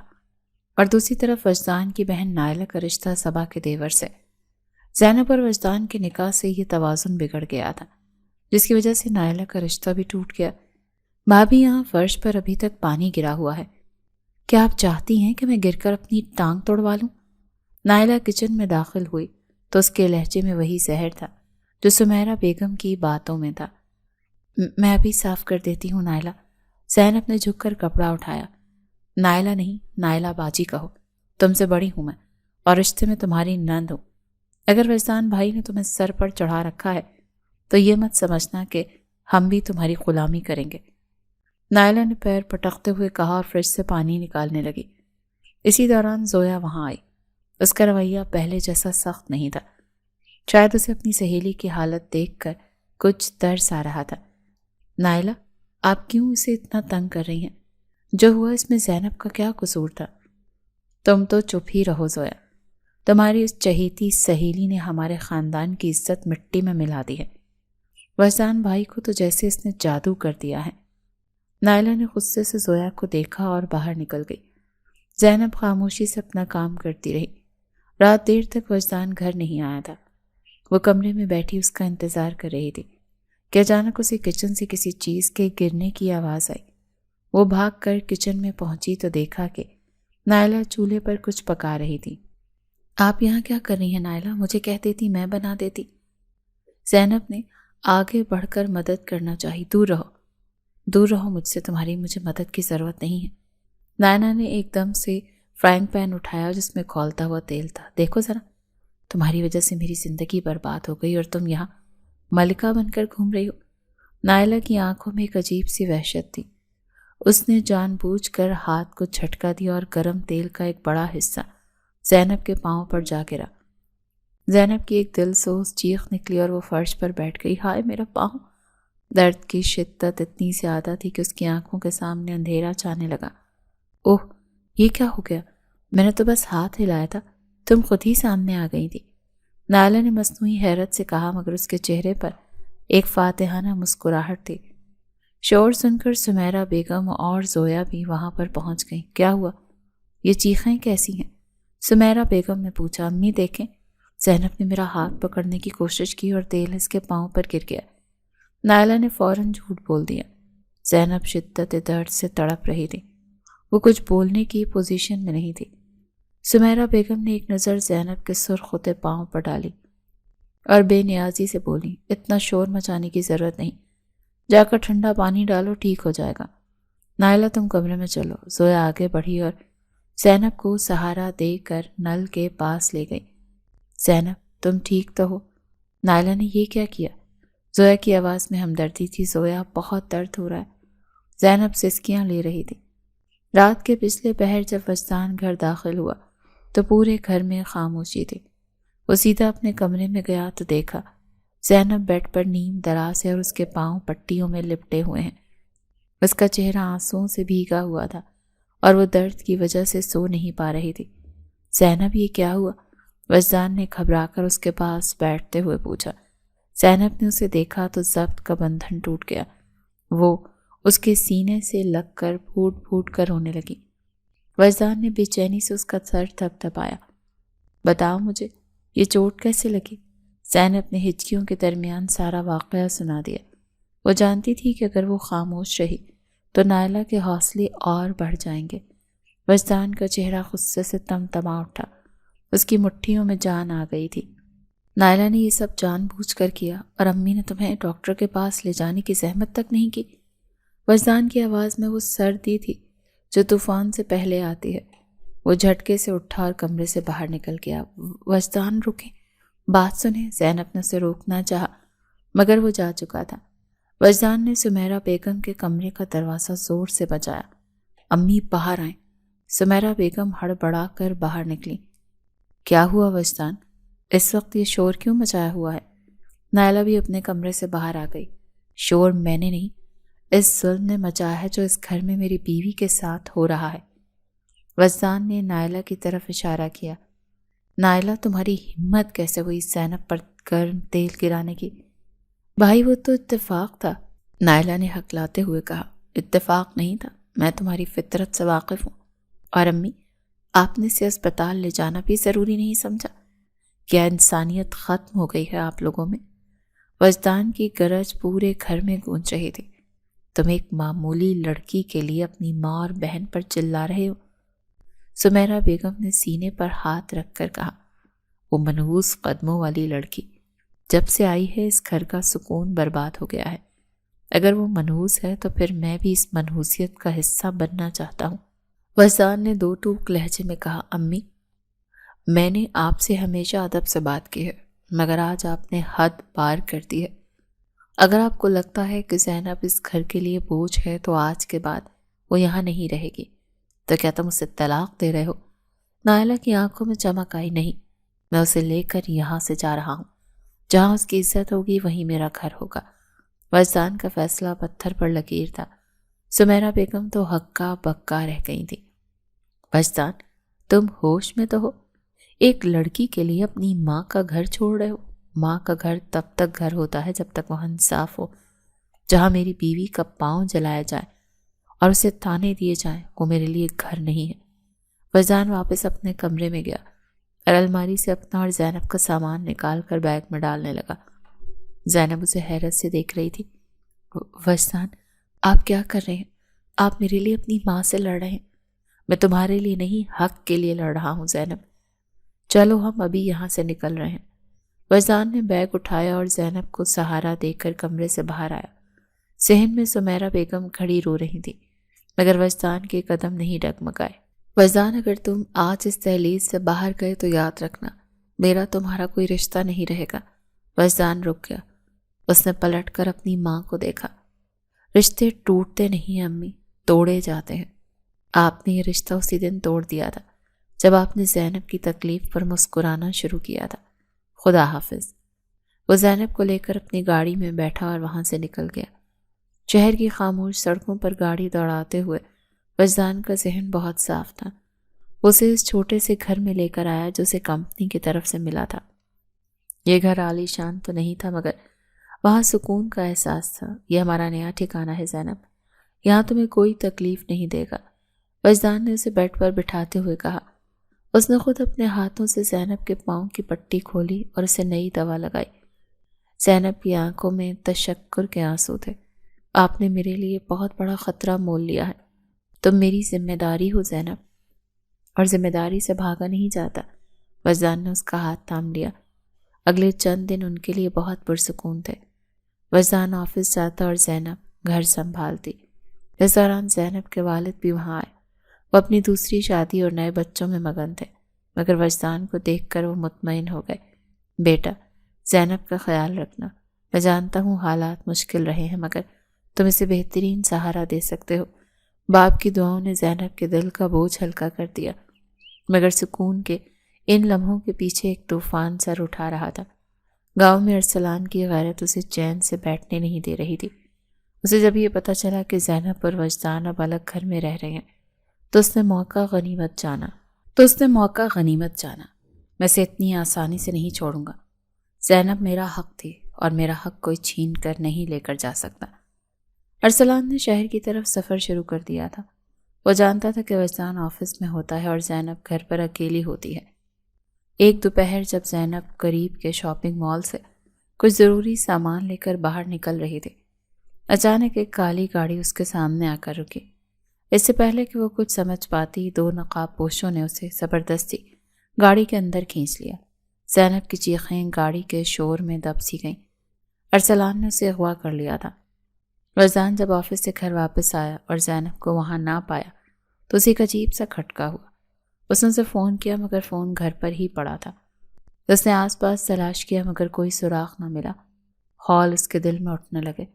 A: اور دوسری طرف وجدان کی بہن نائلہ کا رشتہ صبا کے دیور سے۔ زینب اور وجدان کے نکاح سے یہ توازن بگڑ گیا تھا جس کی وجہ سے نائلہ کا رشتہ بھی ٹوٹ گیا۔ بھابھی، یہاں فرش پر ابھی تک پانی گرا ہوا ہے، کیا آپ چاہتی ہیں کہ میں گر کر اپنی ٹانگ توڑوا لوں؟ نائلہ کچن میں داخل ہوئی تو اس کے لہجے میں وہی زہر تھا جو سمیرہ بیگم کی باتوں میں تھا۔ میں ابھی صاف کر دیتی ہوں نائلہ۔ زینب نے جھک کر کپڑا اٹھایا۔ نائلہ نہیں، نائلہ باجی کہو، تم سے بڑی ہوں میں اور رشتے میں تمہاری نند ہوں۔ اگر وجدان بھائی نے تمہیں سر پر چڑھا رکھا ہے تو یہ مت سمجھنا کہ ہم بھی تمہاری غلامی کریں گے۔ نائلہ نے پیر پٹکتے ہوئے کہا اور فریج سے پانی نکالنے لگی۔ اسی دوران زویا وہاں آئی۔ اس کا رویہ پہلے جیسا سخت نہیں تھا، شاید اسے اپنی سہیلی کی حالت دیکھ کر کچھ ترس آ رہا تھا۔ نائلہ، آپ کیوں اسے اتنا تنگ کر رہی ہیں؟ جو ہوا اس میں زینب کا کیا قصور تھا؟ تم تو چپ ہی رہو زویا، تمہاری اس چہیتی سہیلی نے ہمارے خاندان کی عزت مٹی میں ملا دی ہے۔ وجدان بھائی کو تو جیسے اس نے جادو کر دیا ہے۔ نائلہ نے غصے سے زویا کو دیکھا اور باہر نکل گئی۔ زینب خاموشی سے اپنا کام کرتی رہی۔ رات دیر تک وجدان گھر نہیں آیا تھا۔ وہ کمرے میں بیٹھی اس کا انتظار کر رہی تھی کہ اچانک اسے کچن سے کسی چیز کے گرنے کی آواز آئی۔ وہ بھاگ کر کچن میں پہنچی تو دیکھا کہ نائلہ چولہے پر کچھ پکا رہی تھی۔ آپ یہاں کیا کر رہی ہیں نائلہ؟ مجھے کہہ دیتی، میں بنا دیتی۔ زینب نے آگے بڑھ کر مدد کرنا چاہی۔ دور رہو، دور رہو مجھ سے، تمہاری مجھے مدد کی ضرورت نہیں ہے۔ نائلہ نے ایک دم سے فرائنگ پین اٹھایا جس میں کھولتا ہوا تیل تھا۔ دیکھو ذرا، تمہاری وجہ سے میری زندگی برباد ہو گئی اور تم یہاں ملکہ بن کر گھوم رہی ہو۔ نائلہ کی آنکھوں میں ایک عجیب سی وحشت تھی۔ اس نے جان بوجھ کر ہاتھ کو جھٹکا دیا اور گرم تیل کا ایک بڑا حصہ زینب کے پاؤں پر جا گرا۔ زینب کی ایک دل سوز چیخ نکلی اور وہ فرش پر بیٹھ گئی۔ ہائے میرا پاؤں! درد کی شدت اتنی زیادہ تھی کہ اس کی آنکھوں کے سامنے اندھیرا چھانے لگا۔ اوہ، یہ کیا ہو گیا؟ میں نے تو بس ہاتھ ہلایا تھا، تم خود ہی سامنے آ گئی تھی۔ نائلہ نے مصنوعی حیرت سے کہا، مگر اس کے چہرے پر ایک فاتحانہ مسکراہٹ تھی۔ شور سن کر سمیرہ بیگم اور زویا بھی وہاں پر پہنچ گئیں۔ کیا ہوا؟ یہ چیخیں کیسی ہیں؟ سمیرہ بیگم نے پوچھا۔ امی دیکھیں، زینب نے میرا ہاتھ پکڑنے کی کوشش کی اور تیل اس کے پاؤں پر گر گیا۔ نائلہ نے فوراً جھوٹ بول دیا۔ زینب شدت درد سے تڑپ رہی تھی، وہ کچھ بولنے کی پوزیشن میں نہیں تھی۔ سمیرہ بیگم نے ایک نظر زینب کے سرختے پاؤں پر ڈالی اور بے نیازی سے بولی، اتنا شور مچانے کی ضرورت نہیں، جا کر ٹھنڈا پانی ڈالو، ٹھیک ہو جائے گا۔ نائلہ تم کمرے میں چلو۔ زویا آگے بڑھی اور زینب کو سہارا دے کر نل کے پاس لے گئی۔ زینب تم ٹھیک تو ہو؟ نائلہ نے یہ کیا کیا؟ زویا کی آواز میں ہمدردی تھی۔ زویا بہت درد ہو رہا ہے۔ زینب سسکیاں لے رہی تھی۔ رات کے پچھلے پہر جب وجدان گھر داخل ہوا تو پورے گھر میں خاموشی تھی۔ وہ سیدھا اپنے کمرے میں گیا تو دیکھا زینب بیڈ پر نیم دراز ہے اور اس کے پاؤں پٹیوں میں لپٹے ہوئے ہیں۔ اس کا چہرہ آنسوؤں سے بھیگا ہوا تھا اور وہ درد کی وجہ سے سو نہیں پا رہی تھی۔ زینب یہ کیا ہوا؟ وجدان نے گھبرا کر اس کے پاس بیٹھتے ہوئے پوچھا۔ زینب نے اسے دیکھا تو ضبط کا بندھن ٹوٹ گیا۔ وہ اس کے سینے سے لگ کر پھوٹ پھوٹ کر رونے لگی۔ وجدان نے بے چینی سے اس کا سر تھپ تھپایا۔ بتاؤ مجھے، یہ چوٹ کیسے لگی؟ زینب نے ہچکیوں کے درمیان سارا واقعہ سنا دیا۔ وہ جانتی تھی کہ اگر وہ خاموش رہی تو نائلہ کے حوصلے اور بڑھ جائیں گے۔ وجدان کا چہرہ غصے سے تمتما اٹھا، اس کی مٹھیوں میں جان آ گئی تھی۔ نائلہ نے یہ سب جان بوجھ کر کیا اور امی نے تمہیں ڈاکٹر کے پاس لے جانے کی زحمت تک نہیں کی؟ وجدان کی آواز میں وہ سردی تھی جو طوفان سے پہلے آتی ہے۔ وہ جھٹکے سے اٹھا اور کمرے سے باہر نکل گیا۔ وجدان رکیں، بات سنیں۔ زینب نے اسے روکنا چاہا مگر وہ جا چکا تھا۔ وجدان نے سمیرہ بیگم کے کمرے کا دروازہ زور سے بجایا۔ امی باہر آئیں۔ سمیرہ بیگم ہڑبڑا کر باہر نکلی۔ کیا ہوا وجدان؟ اس وقت یہ شور کیوں مچایا ہوا ہے؟ نائلہ بھی اپنے کمرے سے باہر آ گئی۔ شور میں نے نہیں، اس ظلم نے مچایا ہے جو اس گھر میں میری بیوی کے ساتھ ہو رہا ہے۔ وجدان نے نائلہ کی طرف اشارہ کیا۔ نائلہ تمہاری ہمت کیسے ہوئی زینب پر گرم تیل گرانے کی؟ بھائی وہ تو اتفاق تھا، نائلہ نے ہکلاتے ہوئے کہا۔ اتفاق نہیں تھا، میں تمہاری فطرت سے واقف ہوں۔ اور امی، آپ نے اسے اسپتال لے جانا بھی ضروری نہیں سمجھا؟ کیا انسانیت ختم ہو گئی ہے آپ لوگوں میں؟ وجدان کی گرج پورے گھر میں گونج رہی تھی۔ تم ایک معمولی لڑکی کے لیے اپنی ماں اور بہن پر چلا رہے ہو؟ سمیرہ بیگم نے سینے پر ہاتھ رکھ کر کہا۔ وہ منحوس قدموں والی لڑکی جب سے آئی ہے اس گھر کا سکون برباد ہو گیا ہے۔ اگر وہ منحوس ہے تو پھر میں بھی اس منحوسیت کا حصہ بننا چاہتا ہوں۔ وجدان نے دو ٹوک لہجے میں کہا۔ امی، میں نے آپ سے ہمیشہ ادب سے بات کی ہے مگر آج آپ نے حد پار کر دی ہے۔ اگر آپ کو لگتا ہے کہ زینب اس گھر کے لیے بوجھ ہے تو آج کے بعد وہ یہاں نہیں رہے گی۔ تو کیا تم اسے طلاق دے رہے ہو؟ نائلہ کی آنکھوں میں چمک آئی۔ نہیں، میں اسے لے کر یہاں سے جا رہا ہوں۔ جہاں اس کی عزت ہوگی وہیں میرا گھر ہوگا۔ وجدان کا فیصلہ پتھر پر لکیر تھا۔ سمیرہ بیگم تو ہکا بکا رہ گئی تھی۔ وجدان، تم ہوش میں تو ہو؟ ایک لڑکی کے لیے اپنی ماں کا گھر چھوڑ رہے ہو؟ ماں کا گھر تب تک گھر ہوتا ہے جب تک وہاں انصاف ہو۔ جہاں میری بیوی کا پاؤں جلایا جائے اور اسے تانے دیے جائیں وہ میرے لیے گھر نہیں ہے۔ وجدان واپس اپنے کمرے میں گیا اور الماری سے اپنا اور زینب کا سامان نکال کر بیگ میں ڈالنے لگا۔ زینب اسے حیرت سے دیکھ رہی تھی۔ وجدان، آپ کیا کر رہے ہیں؟ آپ میرے لیے اپنی ماں سے لڑ رہے ہیں۔ میں تمہارے لیے نہیں، حق کے لیے لڑ رہا ہوں زینب۔ چلو ہم ابھی یہاں سے نکل رہے ہیں۔ وجدان نے بیگ اٹھایا اور زینب کو سہارا دے کر کمرے سے باہر آیا۔ صحن میں سمیرہ بیگم کھڑی رو رہی تھی مگر وجدان کے قدم نہیں ڈگمگائے۔ وجدان، اگر تم آج اس دہلیز سے باہر گئے تو یاد رکھنا میرا تمہارا کوئی رشتہ نہیں رہے گا۔ وجدان رک گیا۔ اس نے پلٹ کر اپنی ماں کو دیکھا۔ رشتے ٹوٹتے نہیں امی، توڑے جاتے ہیں۔ آپ نے یہ رشتہ اسی دن توڑ دیا تھا جب آپ نے زینب کی تکلیف پر مسکرانا شروع کیا تھا۔ خدا حافظ۔ وہ زینب کو لے کر اپنی گاڑی میں بیٹھا اور وہاں سے نکل گیا۔ شہر کی خاموش سڑکوں پر گاڑی دوڑاتے ہوئے وجدان کا ذہن بہت صاف تھا۔ اسے اس چھوٹے سے گھر میں لے کر آیا جو اسے کمپنی کی طرف سے ملا تھا۔ یہ گھر عالی شان تو نہیں تھا مگر وہاں سکون کا احساس تھا۔ یہ ہمارا نیا ٹھکانہ ہے زینب، یہاں تمہیں کوئی تکلیف نہیں دے گا، وجدان نے اسے بیڈ پر بٹھاتے ہوئے کہا۔ اس نے خود اپنے ہاتھوں سے زینب کے پاؤں کی پٹی کھولی اور اسے نئی دوا لگائی۔ زینب کی آنکھوں میں تشکر کے آنسو تھے۔ آپ نے میرے لیے بہت بڑا خطرہ مول لیا ہے، تم میری ذمہ داری ہو زینب، اور ذمہ داری سے بھاگا نہیں جاتا۔ وجدان نے اس کا ہاتھ تھام لیا۔ اگلے چند دن ان کے لیے بہت پرسکون تھے۔ وجدان آفس جاتا اور زینب گھر سنبھالتی۔ اس دوران زینب کے والد بھی وہاں آئے۔ وہ اپنی دوسری شادی اور نئے بچوں میں مگن تھے، مگر وجدان کو دیکھ کر وہ مطمئن ہو گئے۔ بیٹا، زینب کا خیال رکھنا، میں جانتا ہوں حالات مشکل رہے ہیں مگر تم اسے بہترین سہارا دے سکتے ہو۔ باپ کی دعاؤں نے زینب کے دل کا بوجھ ہلکا کر دیا، مگر سکون کے ان لمحوں کے پیچھے ایک طوفان سر اٹھا رہا تھا۔ گاؤں میں ارسلان کی غیرت اسے چین سے بیٹھنے نہیں دے رہی تھی۔ اسے جب یہ پتہ چلا کہ زینب اور وجدان اب الگ گھر میں رہ رہے ہیں تو اس نے موقع غنیمت جانا۔ میں اسے اتنی آسانی سے نہیں چھوڑوں گا۔ زینب میرا حق تھی اور میرا حق کوئی چھین کر نہیں لے کر جا سکتا۔ ارسلان نے شہر کی طرف سفر شروع کر دیا تھا۔ وہ جانتا تھا کہ وجدان آفس میں ہوتا ہے اور زینب گھر پر اکیلی ہوتی ہے۔ ایک دوپہر جب زینب قریب کے شاپنگ مال سے کچھ ضروری سامان لے کر باہر نکل رہی تھی، اچانک ایک کالی گاڑی اس کے سامنے آ کر رکی۔ اس سے پہلے کہ وہ کچھ سمجھ پاتی، دو نقاب پوشوں نے اسے زبردستی گاڑی کے اندر کھینچ لیا۔ زینب کی چیخیں گاڑی کے شور میں دب سی گئیں۔ ارسلان نے اسے اغوا کر لیا تھا۔ وجدان جب آفس سے گھر واپس آیا اور زینب کو وہاں نہ پایا تو اسے ایک عجیب سا کھٹکا ہوا۔ اس نے اسے فون کیا مگر فون گھر پر ہی پڑا تھا۔ اس نے آس پاس تلاش کیا مگر کوئی سراغ نہ ملا۔ خول اس کے دل میں اٹھنے لگے۔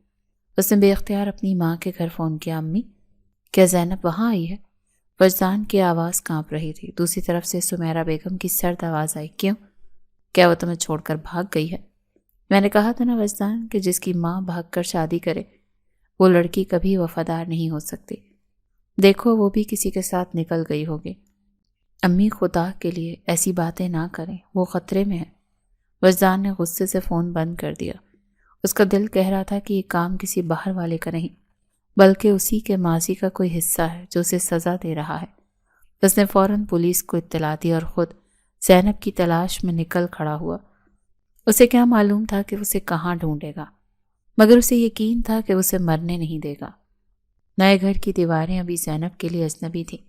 A: اس نے بے اختیار اپنی ماں کے گھر فون کیا۔ امی، کیا زینب وہاں آئی ہے؟ وجدان کی آواز کانپ رہی تھی۔ دوسری طرف سے سمیرہ بیگم کی سرد آواز آئی، کیوں؟ کیا وہ تمہیں چھوڑ کر بھاگ گئی ہے؟ میں نے کہا تھا نا وجدان کہ جس کی ماں بھاگ کر شادی کرے وہ لڑکی کبھی وفادار نہیں ہو سکتی۔ دیکھو وہ بھی کسی کے ساتھ نکل گئی ہوگی۔ امی، خدا کے لیے ایسی باتیں نہ کریں، وہ خطرے میں ہے۔ وجدان نے غصے سے فون بند کر دیا۔ اس کا دل کہہ رہا تھا کہ یہ کام کسی باہر والے کا نہیں بلکہ اسی کے ماضی کا کوئی حصہ ہے جو اسے سزا دے رہا ہے۔ اس نے فوراً پولیس کو اطلاع دی اور خود زینب کی تلاش میں نکل کھڑا ہوا۔ اسے کیا معلوم تھا کہ اسے کہاں ڈھونڈے گا، مگر اسے یقین تھا کہ اسے مرنے نہیں دے گا۔ نئے گھر کی دیواریں ابھی زینب کے لیے اجنبی تھیں،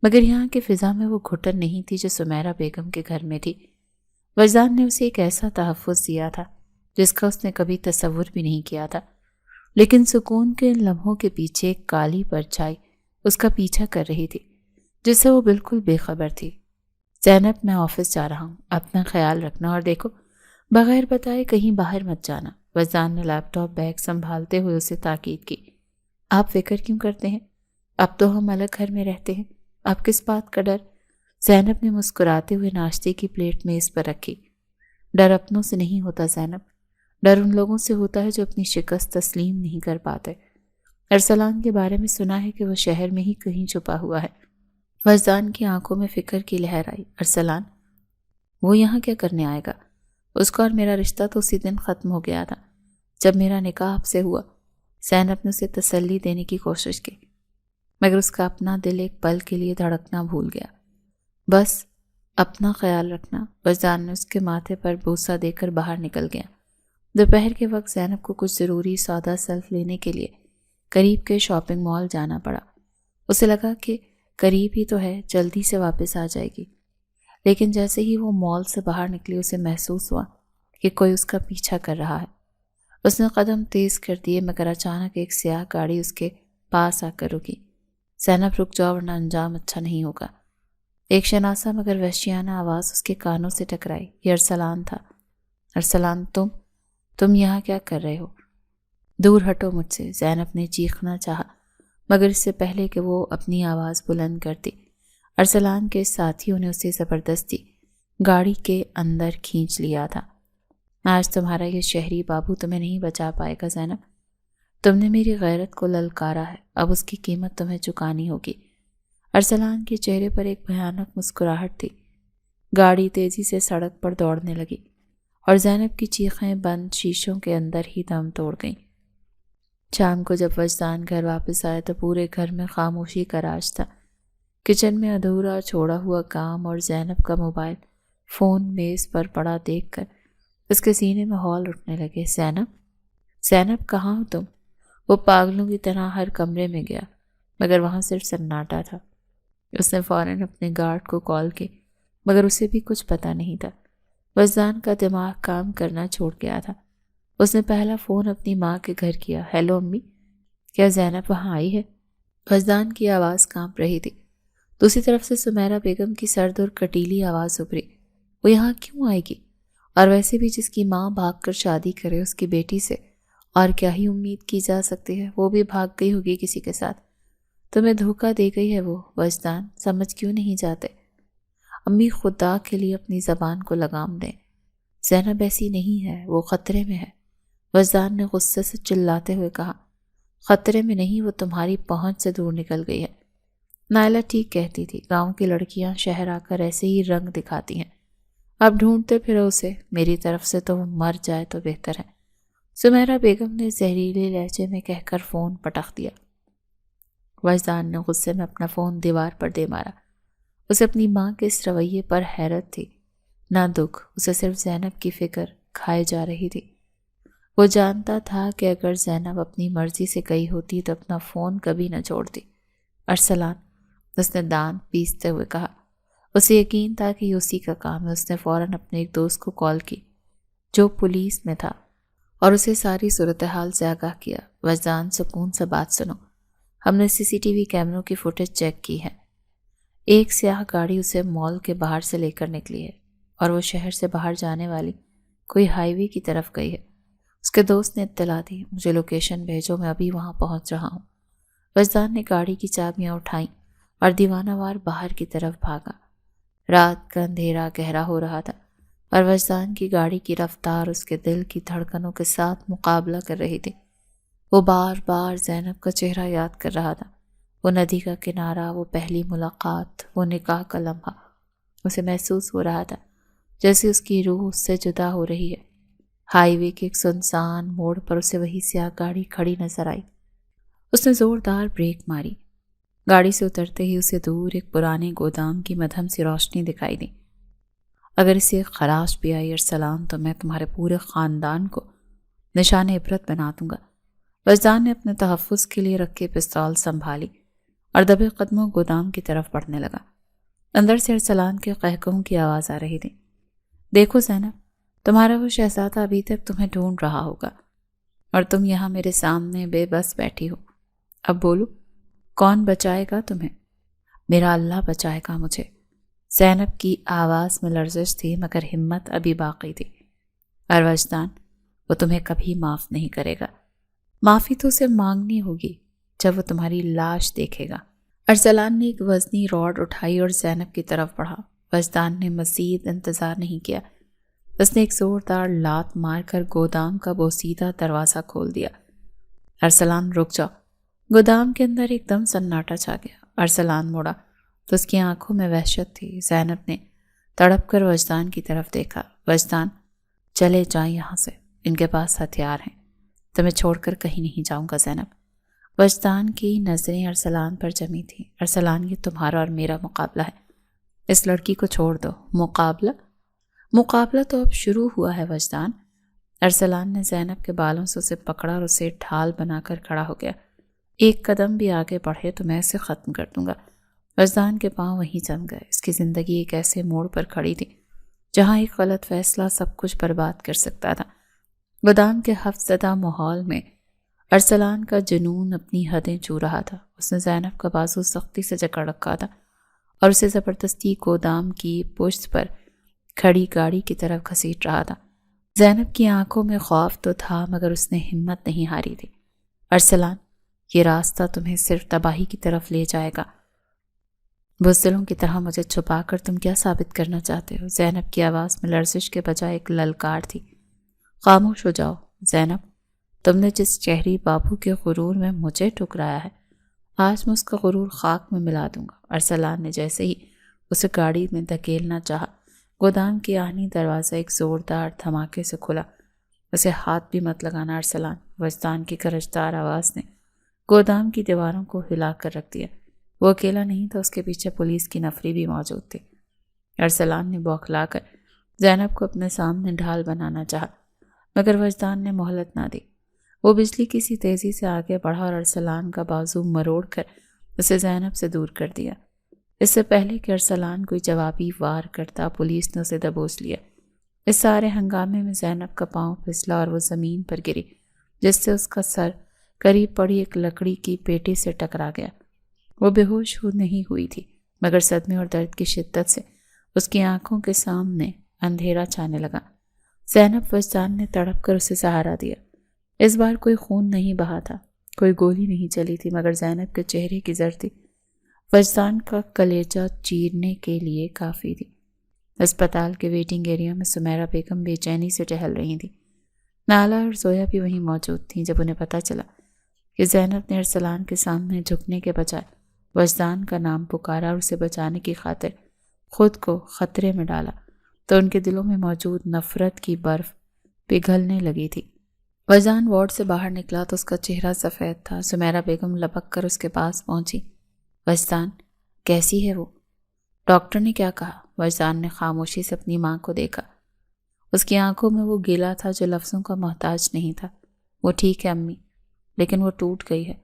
A: مگر یہاں کی فضا میں وہ گھٹن نہیں تھی جو سمیرہ بیگم کے گھر میں تھی۔ وجدان نے اسے ایک ایسا تحفظ دیا تھا جس کا اس نے کبھی تصور بھی نہیں کیا تھا، لیکن سکون کے ان لمحوں کے پیچھے ایک کالی پرچھائی اس کا پیچھا کر رہی تھی جس سے وہ بالکل بے خبر تھی۔ زینب، میں آفس جا رہا ہوں، اپنا خیال رکھنا، اور دیکھو بغیر بتائے کہیں باہر مت جانا۔ وجدان نے لیپ ٹاپ بیگ سنبھالتے ہوئے اسے تاکید کی۔ آپ فکر کیوں کرتے ہیں؟ اب تو ہم الگ گھر میں رہتے ہیں، اب کس بات کا ڈر؟ زینب نے مسکراتے ہوئے ناشتے کی پلیٹ میز پر رکھی۔ ڈر اپنوں سے نہیں ہوتا زینب، ڈر ان لوگوں سے ہوتا ہے جو اپنی شکست تسلیم نہیں کر پاتے۔ ارسلان کے بارے میں سنا ہے کہ وہ شہر میں ہی کہیں چھپا ہوا ہے۔ وجدان کی آنکھوں میں فکر کی لہر آئی۔ ارسلان؟ وہ یہاں کیا کرنے آئے گا؟ اس کا اور میرا رشتہ تو اسی دن ختم ہو گیا تھا جب میرا نکاح آپ سے ہوا۔ زینب نے اسے تسلی دینے کی کوشش کی، مگر اس کا اپنا دل ایک پل کے لیے دھڑکنا بھول گیا۔ بس اپنا خیال رکھنا۔ وجدان نے اس کے ماتھے پر بوسہ دے کر باہر نکل گیا۔ دوپہر کے وقت زینب کو کچھ ضروری سودا سلف لینے کے لیے قریب کے شاپنگ مال جانا پڑا۔ اسے لگا کہ قریب ہی تو ہے، جلدی سے واپس آ جائے گی، لیکن جیسے ہی وہ مال سے باہر نکلی اسے محسوس ہوا کہ کوئی اس کا پیچھا کر رہا ہے۔ اس نے قدم تیز کر دیے مگر اچانک ایک سیاہ گاڑی اس کے پاس آ کر رکی۔ زینب، رک جاؤ ورنہ انجام اچھا نہیں ہوگا۔ ایک شناسہ مگر وحشیانہ آواز اس کے کانوں سے ٹکرائی۔ یہ ارسلان تھا۔ ارسلان، تم یہاں کیا کر رہے ہو؟ دور ہٹو مجھ سے، زینب نے چیخنا چاہا مگر اس سے پہلے کہ وہ اپنی آواز بلند کرتی ارسلان کے ساتھیوں نے اسے زبردستی گاڑی کے اندر کھینچ لیا تھا۔ آج تمہارا یہ شہری بابو تمہیں نہیں بچا پائے گا زینب، تم نے میری غیرت کو للکارا ہے، اب اس کی قیمت تمہیں چکانی ہوگی۔ ارسلان کے چہرے پر ایک بھیانک مسکراہٹ تھی۔ گاڑی تیزی سے سڑک پر دوڑنے لگی اور زینب کی چیخیں بند شیشوں کے اندر ہی دم توڑ گئیں۔ شام کو جب وجدان گھر واپس آیا تو پورے گھر میں خاموشی کا راج تھا۔ کچن میں ادھورا چھوڑا ہوا کام اور زینب کا موبائل فون میز پر پڑا دیکھ کر اس کے سینے میں ہول اٹھنے لگے۔ زینب کہاں ہو تم؟ وہ پاگلوں کی طرح ہر کمرے میں گیا مگر وہاں صرف سناٹا تھا۔ اس نے فوراً اپنے گارڈ کو کال کی مگر اسے بھی کچھ پتہ نہیں تھا۔ وجدان کا دماغ کام کرنا چھوڑ گیا تھا۔ اس نے پہلا فون اپنی ماں کے گھر کیا۔ ہیلو امی، کیا زینب وہاں آئی ہے؟ وجدان کی آواز کانپ رہی تھی۔ دوسری طرف سے سمیرہ بیگم کی سرد اور کٹیلی آواز ابھری۔ وہ یہاں کیوں آئے گی؟ اور ویسے بھی جس کی ماں بھاگ کر شادی کرے اس کی بیٹی سے اور کیا ہی امید کی جا سکتی ہے؟ وہ بھی بھاگ گئی ہوگی کسی کے ساتھ۔ تمہیں دھوکہ دے گئی ہے وہ۔ وجدان، سمجھ کیوں نہیں جاتے؟ امی خدا کے لیے اپنی زبان کو لگام دیں۔ زینب ایسی نہیں ہے، وہ خطرے میں ہے۔ وجدان نے غصے سے چلاتے ہوئے کہا، خطرے میں نہیں، وہ تمہاری پہنچ سے دور نکل گئی ہے۔ نائلہ ٹھیک کہتی تھی، گاؤں کی لڑکیاں شہر آ کر ایسے ہی رنگ دکھاتی ہیں۔ اب ڈھونڈتے پھرو اسے، میری طرف سے تو وہ مر جائے تو بہتر ہے۔ سمیرہ بیگم نے زہریلے لہجے میں کہہ کر فون پٹخ دیا۔ وجدان نے غصے میں اپنا فون دیوار پر دے مارا۔ اسے اپنی ماں کے اس رویے پر حیرت تھی، نہ دکھ۔ اسے صرف زینب کی فکر کھائے جا رہی تھی۔ وہ جانتا تھا کہ اگر زینب اپنی مرضی سے گئی ہوتی تو اپنا فون کبھی نہ چھوڑتی۔ ارسلان، اس نے دانت پیستے ہوئے کہا۔ اسے یقین تھا کہ یہ اسی کا کام ہے۔ اس نے فوراً اپنے ایک دوست کو کال کی جو پولیس میں تھا اور اسے ساری صورتحال سے آگاہ کیا۔ وجدان، سکون سے بات سنو، ہم نے سی سی ٹی وی کیمروں کی فوٹیج چیک کی ہے۔ ایک سیاہ گاڑی اسے مال کے باہر سے لے کر نکلی ہے اور وہ شہر سے باہر جانے والی کوئی ہائی وے کی طرف گئی ہے۔ اس کے دوست نے اطلاع دی، مجھے لوکیشن بھیجو، میں ابھی وہاں پہنچ رہا ہوں۔ وجدان نے گاڑی کی چابیاں اٹھائیں اور دیوانہ وار باہر کی طرف بھاگا۔ رات کا اندھیرا گہرا ہو رہا تھا اور وجدان کی گاڑی کی رفتار اس کے دل کی دھڑکنوں کے ساتھ مقابلہ کر رہی تھی۔ وہ بار بار زینب کا چہرہ یاد کر رہا تھا، وہ ندی کا کنارہ، وہ پہلی ملاقات، وہ نکاح کا لمحہ۔ اسے محسوس ہو رہا تھا جیسے اس کی روح اس سے جدا ہو رہی ہے۔ ہائی وے کے ایک سنسان موڑ پر اسے وہی سیاہ گاڑی کھڑی نظر آئی۔ اس نے زوردار بریک ماری۔ گاڑی سے اترتے ہی اسے دور ایک پرانے گودام کی مدھم سی روشنی دکھائی دی۔ اگر اسے ایک خراش بھی آئی ارسلان تو میں تمہارے پورے خاندان کو نشان عبرت بنا دوں گا۔ وجدان نے اپنے تحفظ کے لیے رکھے پستول سنبھالی اور دبے قدموں گودام کی طرف بڑھنے لگا۔ اندر سے ارسلان کے قہقہوں کی آواز آ رہی تھی، دیکھو زینب، تمہارا وہ شہزادہ ابھی تک تمہیں ڈھونڈ رہا ہوگا اور تم یہاں میرے سامنے بے بس بیٹھی ہو۔ اب بولو، کون بچائے گا تمہیں؟ میرا اللہ بچائے گا مجھے۔ زینب کی آواز میں لرزش تھی مگر ہمت ابھی باقی تھی۔ اور وجدان، وہ تمہیں کبھی معاف نہیں کرے گا۔ معافی تو اسے مانگنی ہوگی جب وہ تمہاری لاش دیکھے گا۔ ارسلان نے ایک وزنی راڈ اٹھائی اور زینب کی طرف بڑھا۔ وجدان نے مزید انتظار نہیں کیا، اس نے ایک زوردار لات مار کر گودام کا بوسیدہ دروازہ کھول دیا۔ ارسلان، رک جاؤ۔ گودام کے اندر ایک دم سناٹا چھا گیا۔ ارسلان مڑا تو اس کی آنکھوں میں وحشت تھی۔ زینب نے تڑپ کر وجدان کی طرف دیکھا۔ وجدان، چلے جائیں یہاں سے، ان کے پاس ہتھیار ہیں، تمہیں چھوڑ کر کہیں نہیں جاؤں گا زینب۔ وجدان کی نظریں ارسلان پر جمی تھیں۔ ارسلان، یہ تمہارا اور میرا مقابلہ ہے، اس لڑکی کو چھوڑ دو۔ مقابلہ؟ مقابلہ تو اب شروع ہوا ہے وجدان۔ ارسلان نے زینب کے بالوں سے اسے پکڑا اور اسے ڈھال بنا کر کھڑا ہو گیا۔ ایک قدم بھی آگے بڑھے تو میں اسے ختم کر دوں گا۔ وجدان کے پاؤں وہیں جم گئے۔ اس کی زندگی ایک ایسے موڑ پر کھڑی تھی جہاں ایک غلط فیصلہ سب کچھ برباد کر سکتا تھا۔ گودام کے حفظ زدہ ماحول میں ارسلان کا جنون اپنی حدیں چھو رہا تھا۔ اس نے زینب کا بازو سختی سے جکڑ رکھا تھا اور اسے زبردستی گودام کی پشت پر کھڑی گاڑی کی طرف گھسیٹ رہا تھا۔ زینب کی آنکھوں میں خوف تو تھا مگر اس نے ہمت نہیں ہاری تھی۔ ارسلان، یہ راستہ تمہیں صرف تباہی کی طرف لے جائے گا۔ بزدلوں کی طرح مجھے چھپا کر تم کیا ثابت کرنا چاہتے ہو؟ زینب کی آواز میں لرزش کے بجائے ایک للکار تھی۔ خاموش ہو جاؤ زینب، تم نے جس شہری بابو کے غرور میں مجھے ٹھکرایا ہے، آج میں اس کا غرور خاک میں ملا دوں گا۔ ارسلان نے جیسے ہی اسے گاڑی میں دھکیلنا چاہا گودام کی آہنی دروازہ ایک زوردار دھماکے سے کھلا۔ اسے ہاتھ بھی مت لگانا ارسلان، وجدان کی گرجدار آواز نے گودام کی دیواروں کو ہلا کر رکھ دیا۔ وہ اکیلا نہیں تھا، اس کے پیچھے پولیس کی نفری بھی موجود تھی۔ ارسلان نے بوکھلا کر زینب کو اپنے سامنے ڈھال بنانا چاہا، مگر وجدان نے مہلت نہ دی۔ وہ بجلی کی سی تیزی سے آگے بڑھا اور ارسلان کا بازو مروڑ کر اسے زینب سے دور کر دیا۔ اس سے پہلے کہ ارسلان کوئی جوابی وار کرتا، پولیس نے اسے دبوچ لیا۔ اس سارے ہنگامے میں زینب کا پاؤں پھسلا اور وہ زمین پر گری، جس سے اس کا سر قریب پڑی ایک لکڑی کی پیٹی سے ٹکرا گیا۔ وہ بے ہوش نہیں ہوئی تھی، مگر صدمے اور درد کی شدت سے اس کی آنکھوں کے سامنے اندھیرا چھانے لگا۔ زینب، وجدان نے تڑپ کر اسے سہارا دیا۔ اس بار کوئی خون نہیں بہا تھا، کوئی گولی نہیں چلی تھی، مگر زینب کے چہرے کی زردی وجدان کا کلیجہ چیرنے کے لیے کافی تھی۔ اسپتال کے ویٹنگ ایریا میں سمیرہ بیگم بے چینی سے ٹہل رہی تھیں۔ نالا اور زویا بھی وہیں موجود تھیں۔ جب انہیں پتہ چلا کہ زینب نے ارسلان کے سامنے جھکنے کے بجائے وجدان کا نام پکارا اور اسے بچانے کی خاطر خود کو خطرے میں ڈالا، تو ان کے دلوں میں موجود نفرت کی برف پگھلنے لگی تھی۔ وجدان وارڈ سے باہر نکلا تو اس کا چہرہ سفید تھا۔ سمیرہ بیگم لپک کر اس کے پاس پہنچی۔ وجدان، کیسی ہے وہ؟ ڈاکٹر نے کیا کہا؟ وجدان نے خاموشی سے اپنی ماں کو دیکھا۔ اس کی آنکھوں میں وہ گلہ تھا جو لفظوں کا محتاج نہیں تھا۔ وہ ٹھیک ہے امی، لیکن وہ ٹوٹ گئی ہے۔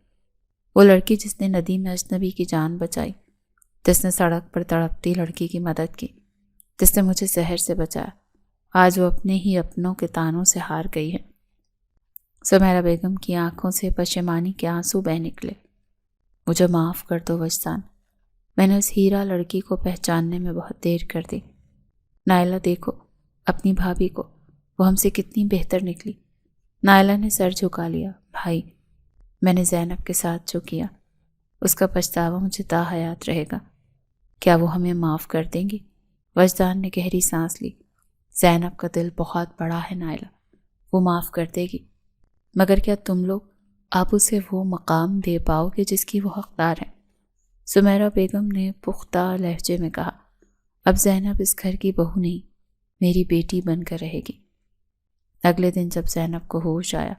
A: وہ لڑکی جس نے ندی میں اجنبی کی جان بچائی، جس نے سڑک پر تڑپتی لڑکی کی مدد کی، جس نے مجھے زہر سے بچایا، آج وہ اپنے ہی اپنوں کے تانوں سے ہار گئی ہے۔ سمیرہ بیگم کی آنکھوں سے پشیمانی کے آنسو بہہ نکلے۔ مجھے معاف کر دو وجدان، میں نے اس ہیرا لڑکی کو پہچاننے میں بہت دیر کر دی۔ نائلہ دیکھو اپنی بھابھی کو، وہ ہم سے کتنی بہتر نکلی۔ نائلہ نے سر جھکا لیا۔ بھائی، میں نے زینب کے ساتھ جو کیا، اس کا پچھتاوا مجھے تا حیات رہے گا۔ کیا وہ ہمیں معاف کر دیں گی؟ وجدان نے گہری سانس لی۔ زینب کا دل بہت بڑا ہے نائلہ، وہ معاف کر دے گی، مگر کیا تم لوگ آپ اسے وہ مقام دے پاؤ گے جس کی وہ حقدار ہے؟ سمیرہ بیگم نے پختہ لہجے میں کہا۔ اب زینب اس گھر کی بہو نہیں، میری بیٹی بن کر رہے گی۔ اگلے دن جب زینب کو ہوش آیا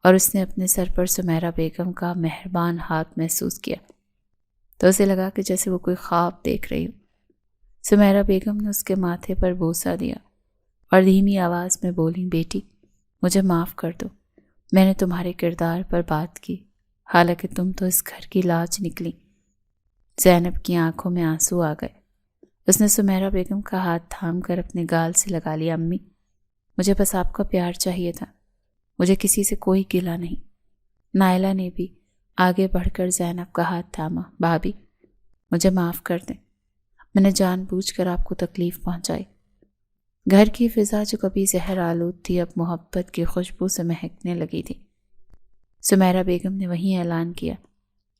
A: اور اس نے اپنے سر پر سمیرہ بیگم کا مہربان ہاتھ محسوس کیا، تو اسے لگا کہ جیسے وہ کوئی خواب دیکھ رہی ہو۔ سمیرہ بیگم نے اس کے ماتھے پر بوسہ دیا اور دھیمی آواز میں بولی، بیٹی مجھے معاف کر دو، میں نے تمہارے کردار پر بات کی، حالانکہ تم تو اس گھر کی لاج نکلی۔ زینب کی آنکھوں میں آنسو آ گئے۔ اس نے سمیرہ بیگم کا ہاتھ تھام کر اپنے گال سے لگا لیا۔ امی، مجھے بس آپ کا پیار چاہیے تھا، مجھے کسی سے کوئی گلہ نہیں۔ نائلہ نے بھی آگے بڑھ کر زینب کا ہاتھ تھاما۔ بھابھی، مجھے معاف کر دیں، میں نے جان بوجھ کر آپ کو تکلیف پہنچائی۔ گھر کی فضا جو کبھی زہر آلود تھی، اب محبت کی خوشبو سے مہکنے لگی تھی۔ سمیرہ بیگم نے وہیں اعلان کیا،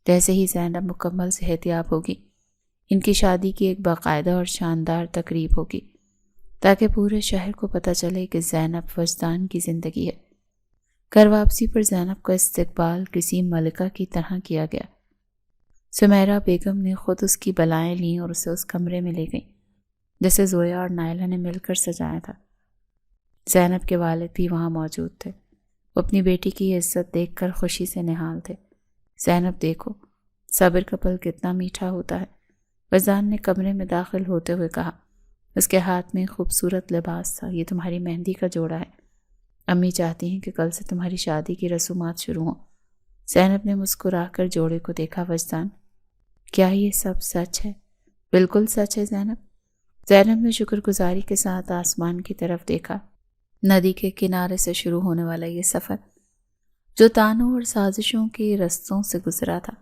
A: جیسے ہی زینب مکمل صحتیاب ہوگی، ان کی شادی کی ایک باقاعدہ اور شاندار تقریب ہوگی، تاکہ پورے شہر کو پتہ چلے کہ زینب وجدان کی زندگی ہے۔ گھر واپسی پر زینب کا استقبال کسی ملکہ کی طرح کیا گیا۔ سمیرہ بیگم نے خود اس کی بلائیں لیں اور اسے اس کمرے میں لے گئیں جسے زویا اور نائلہ نے مل کر سجایا تھا۔ زینب کے والد بھی وہاں موجود تھے۔ وہ اپنی بیٹی کی عزت دیکھ کر خوشی سے نہال تھے۔ زینب دیکھو، صبر کا پھل کتنا میٹھا ہوتا ہے، وجدان نے کمرے میں داخل ہوتے ہوئے کہا۔ اس کے ہاتھ میں خوبصورت لباس تھا۔ یہ تمہاری مہندی کا جوڑا ہے، امی چاہتی ہیں کہ کل سے تمہاری شادی کی رسومات شروع ہوں۔ زینب نے مسکرا کر جوڑے کو دیکھا۔ وجدان، کیا یہ سب سچ ہے؟ بالکل سچ ہے زینب۔ زینب نے شکر گزاری کے ساتھ آسمان کی طرف دیکھا۔ ندی کے کنارے سے شروع ہونے والا یہ سفر، جو تانوں اور سازشوں کے رستوں سے گزرا تھا،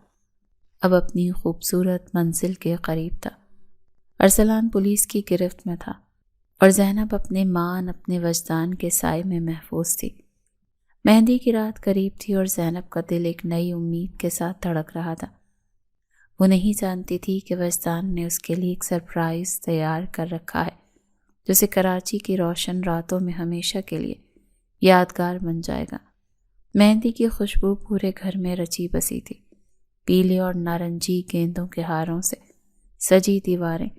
A: اب اپنی خوبصورت منزل کے قریب تھا۔ ارسلان پولیس کی گرفت میں تھا اور زینب اپنے مان، اپنے وجدان کے سائے میں محفوظ تھی۔ مہندی کی رات قریب تھی اور زینب کا دل ایک نئی امید کے ساتھ دھڑک رہا تھا۔ وہ نہیں جانتی تھی کہ وجدان نے اس کے لیے ایک سرپرائز تیار کر رکھا ہے، جو اسے کراچی کی روشن راتوں میں ہمیشہ کے لیے یادگار بن جائے گا۔ مہندی کی خوشبو پورے گھر میں رچی بسی تھی۔ پیلے اور نارنجی گیندوں کے ہاروں سے سجی دیواریں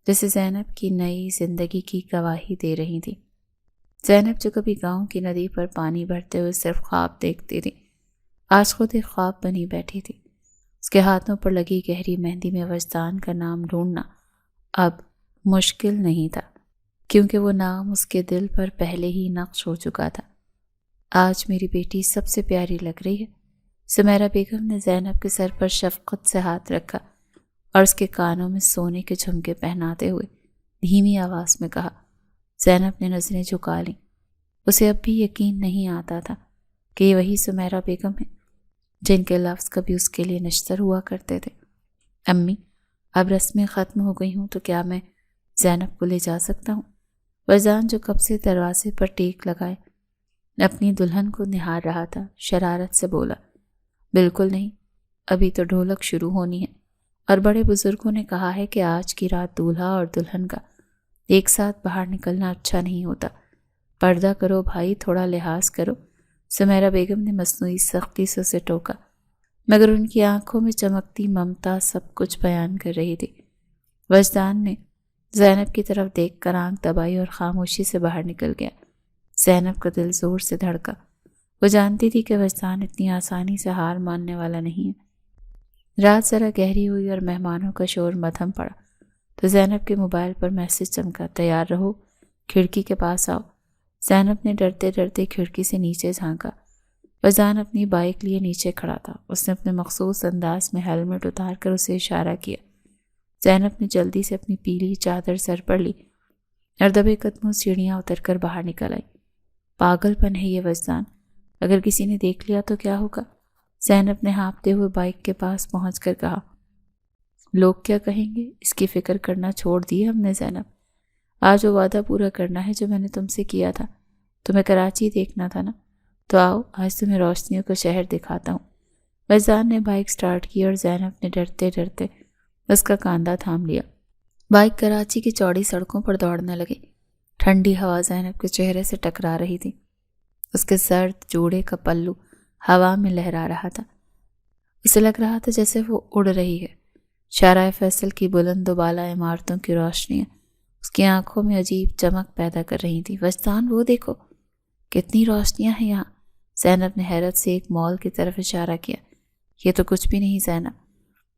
A: جیسے زینب کی نئی زندگی کی گواہی دے رہی تھی۔ زینب جو کبھی گاؤں کی ندی پر پانی بھرتے ہوئے صرف خواب دیکھتی تھی، آج خود ایک خواب بنی بیٹھی تھی۔ اس کے ہاتھوں پر لگی گہری مہندی میں وجدان کا نام ڈھونڈنا اب مشکل نہیں تھا، کیونکہ وہ نام اس کے دل پر پہلے ہی نقش ہو چکا تھا۔ آج میری بیٹی سب سے پیاری لگ رہی ہے۔ سمیرہ بیگم نے زینب کے سر پر شفقت سے ہاتھ رکھا اور اس کے کانوں میں سونے کے جھمکے پہناتے ہوئے دھیمی آواز میں کہا۔ زینب نے نظریں جھکا لیں۔ اسے اب بھی یقین نہیں آتا تھا کہ یہ وہی سمیرہ بیگم ہے جن کے لفظ کبھی اس کے لیے نشتر ہوا کرتے تھے۔ امی، اب رسمیں ختم ہو گئی ہوں تو کیا میں زینب کو لے جا سکتا ہوں؟ وزان جو کب سے دروازے پر ٹیک لگائے اپنی دلہن کو نہار رہا تھا، شرارت سے بولا۔ بالکل نہیں، ابھی تو ڈھولک شروع ہونی ہے، اور بڑے بزرگوں نے کہا ہے کہ آج کی رات دولہا اور دلہن کا ایک ساتھ باہر نکلنا اچھا نہیں ہوتا۔ پردہ کرو بھائی، تھوڑا لحاظ کرو، سمیرہ بیگم نے مصنوعی سختی سے اسے ٹوکا، مگر ان کی آنکھوں میں چمکتی ممتا سب کچھ بیان کر رہی تھی۔ وجدان نے زینب کی طرف دیکھ کر آنکھ دبائی اور خاموشی سے باہر نکل گیا۔ زینب کا دل زور سے دھڑکا۔ وہ جانتی تھی کہ وجدان اتنی آسانی سے ہار ماننے والا نہیں ہے۔ رات ذرا گہری ہوئی اور مہمانوں کا شور مدھم پڑا تو زینب کے موبائل پر میسج چمکا، تیار رہو، کھڑکی کے پاس آؤ۔ زینب نے ڈرتے ڈرتے کھڑکی سے نیچے جھانکا۔ وجدان اپنی بائک لیے نیچے کھڑا تھا۔ اس نے اپنے مخصوص انداز میں ہیلمٹ اتار کر اسے اشارہ کیا۔ زینب نے جلدی سے اپنی پیلی چادر سر پر لی اور دبے قدموں سیڑھیاں اتر کر باہر نکل آئی۔ پاگل پن ہے یہ وجدان، اگر کسی نے دیکھ لیا تو کیا ہوگا؟ زینب نے ہانپتے ہوئے بائک کے پاس پہنچ کر کہا۔ لوگ کیا کہیں گے اس کی فکر کرنا چھوڑ دی ہم نے زینب۔ آج وہ وعدہ پورا کرنا ہے جو میں نے تم سے کیا تھا۔ تمہیں کراچی دیکھنا تھا نا، تو آؤ آج تمہیں روشنیوں کا شہر دکھاتا ہوں۔ وجدان نے بائک سٹارٹ کی اور زینب نے ڈرتے ڈرتے اس کا کاندھا تھام لیا۔ بائک کراچی کی چوڑی سڑکوں پر دوڑنے لگی۔ ٹھنڈی ہوا زینب کے چہرے سے ٹکرا رہی تھی۔ اس کے زرد جوڑے کا پلو ہوا میں لہرا رہا تھا۔ اسے لگ رہا تھا جیسے وہ اڑ رہی ہے۔ شارع فیصل کی بلند و بالا عمارتوں کی روشنیاں اس کی آنکھوں میں عجیب چمک پیدا کر رہی تھی۔ وجدان، وہ دیکھو، کتنی روشنیاں ہیں یہاں۔ زینب نے حیرت سے ایک مال کی طرف اشارہ کیا۔ یہ تو کچھ بھی نہیں زینب،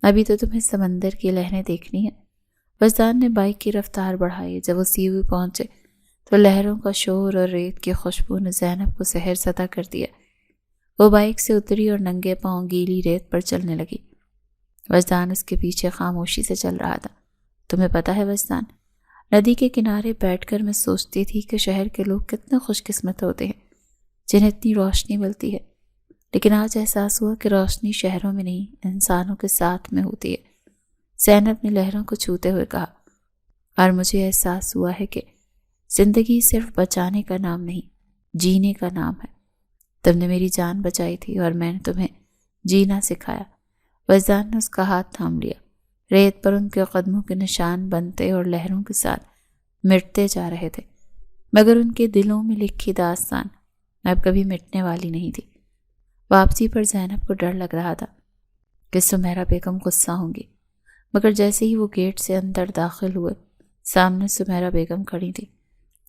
A: ابھی تو تمہیں سمندر کی لہریں دیکھنی ہیں۔ وجدان نے بائک کی رفتار بڑھائی۔ جب وہ سیوی پہنچے تو لہروں کا شور اور ریت کی خوشبو نے زینب کو سحر زدہ کر دیا۔ وہ بائک سے اتری اور ننگے پاؤں گیلی ریت پر چلنے لگی۔ وجدان اس کے پیچھے خاموشی سے چل رہا تھا۔ تمہیں پتہ ہے وجدان، ندی کے کنارے بیٹھ کر میں سوچتی تھی کہ شہر کے لوگ کتنے خوش قسمت ہوتے ہیں جنہیں اتنی روشنی ملتی ہے، لیکن آج احساس ہوا کہ روشنی شہروں میں نہیں، انسانوں کے ساتھ میں ہوتی ہے۔ زینب نے لہروں کو چھوتے ہوئے کہا، اور مجھے احساس ہوا ہے کہ زندگی صرف بچانے کا نام نہیں، جینے کا نام ہے۔ تم نے میری جان بچائی تھی اور میں نے تمہیں جینا سکھایا۔ وجدان نے اس کا ہاتھ تھام لیا۔ ریت پر ان کے قدموں کے نشان بنتے اور لہروں کے ساتھ مٹتے جا رہے تھے، مگر ان کے دلوں میں لکھی داستان اب کبھی مٹنے والی نہیں تھی۔ واپسی پر زینب کو ڈر لگ رہا تھا کہ سمیرہ بیگم غصہ ہوں گی، مگر جیسے ہی وہ گیٹ سے اندر داخل ہوئے، سامنے سمیرہ بیگم کھڑی تھی۔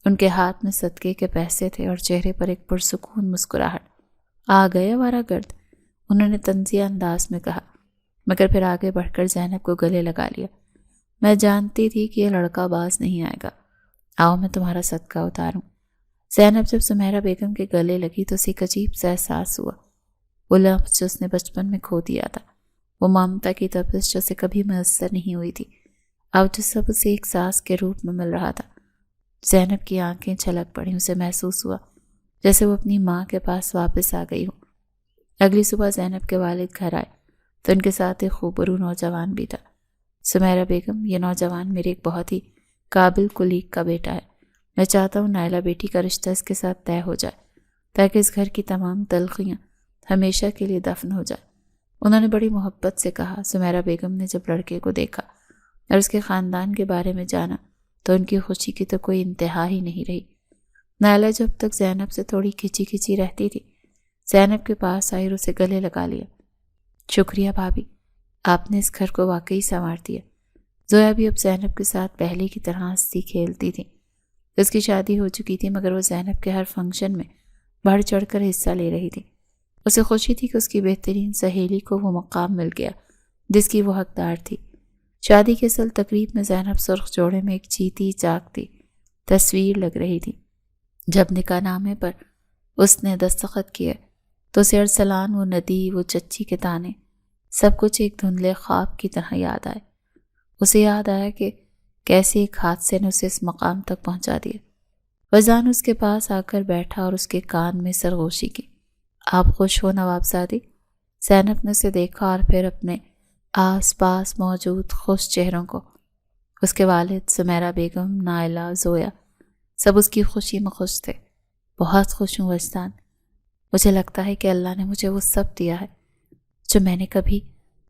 A: ان کے ہاتھ میں صدقے کے پیسے تھے اور چہرے پر ایک پرسکون مسکراہٹ۔ آ گئے آوارہ گرد، انہوں نے طنزیہ انداز میں کہا، مگر پھر آگے بڑھ کر زینب کو گلے لگا لیا۔ میں جانتی تھی کہ یہ لڑکا باز نہیں آئے گا، آؤ میں تمہارا صدقہ اتاروں۔ زینب جب سمیرہ بیگم کے گلے لگی تو اسے ایک عجیب سا احساس ہوا۔ وہ لمس جو اس نے بچپن میں کھو دیا تھا، وہ ممتا کی تپش جو اسے کبھی میسر نہیں ہوئی تھی، اب جو سب اسے ایک ساس کے روپ میں مل رہا تھا۔ زینب کی آنکھیں چھلک پڑیں۔ اسے محسوس ہوا جیسے وہ اپنی ماں کے پاس واپس آ گئی ہو۔ اگلی صبح زینب کے والد گھر آئے تو ان کے ساتھ ایک خوبرو نوجوان بھی تھا۔ سمیرہ بیگم، یہ نوجوان میرے ایک بہت ہی قابل کلیگ کا بیٹا ہے۔ میں چاہتا ہوں نائلہ بیٹی کا رشتہ اس کے ساتھ طے ہو جائے تاکہ اس گھر کی تمام تلخیاں ہمیشہ کے لیے دفن ہو جائے۔ انہوں نے بڑی محبت سے کہا۔ سمیرہ بیگم نے جب لڑکے کو دیکھا اور اس کے خاندان کے بارے میں جانا تو ان کی خوشی کی تو کوئی انتہا ہی نہیں رہی۔ نائلہ جو اب تک زینب سے تھوڑی کھچی کھچی رہتی تھی، زینب کے پاس آئی اور اسے گلے لگا لیا۔ شکریہ بھابی، آپ نے اس گھر کو واقعی سنوار دیا۔ زویا بھی اب زینب کے ساتھ پہلے کی طرح ہنستی کھیلتی تھی۔ اس کی شادی ہو چکی تھی مگر وہ زینب کے ہر فنکشن میں بڑھ چڑھ کر حصہ لے رہی تھی۔ اسے خوشی تھی کہ اس کی بہترین سہیلی کو وہ مقام مل گیا جس کی وہ حقدار تھی۔ شادی کے اصل تقریب میں زینب سرخ جوڑے میں ایک جیتی جاگتی تصویر لگ رہی تھی۔ جب نکاح نامے پر اس نے دستخط کیے تو اسے ارسلان، وہ ندی، وہ چچی کے تانے، سب کچھ ایک دھندلے خواب کی طرح یاد آئے۔ اسے یاد آیا کہ کیسے ایک حادثے نے اسے اس مقام تک پہنچا دیا۔ فیضان اس کے پاس آ کر بیٹھا اور اس کے کان میں سرگوشی کی۔ آپ خوش ہو نوابزادی؟ زینب نے اسے دیکھا اور پھر اپنے آس پاس موجود خوش چہروں کو۔ اس کے والد، سمیرہ بیگم، نائلہ، زویا، سب اس کی خوشی میں خوش تھے۔ بہت خوش ہوں وجدان، مجھے لگتا ہے کہ اللہ نے مجھے وہ سب دیا ہے جو میں نے کبھی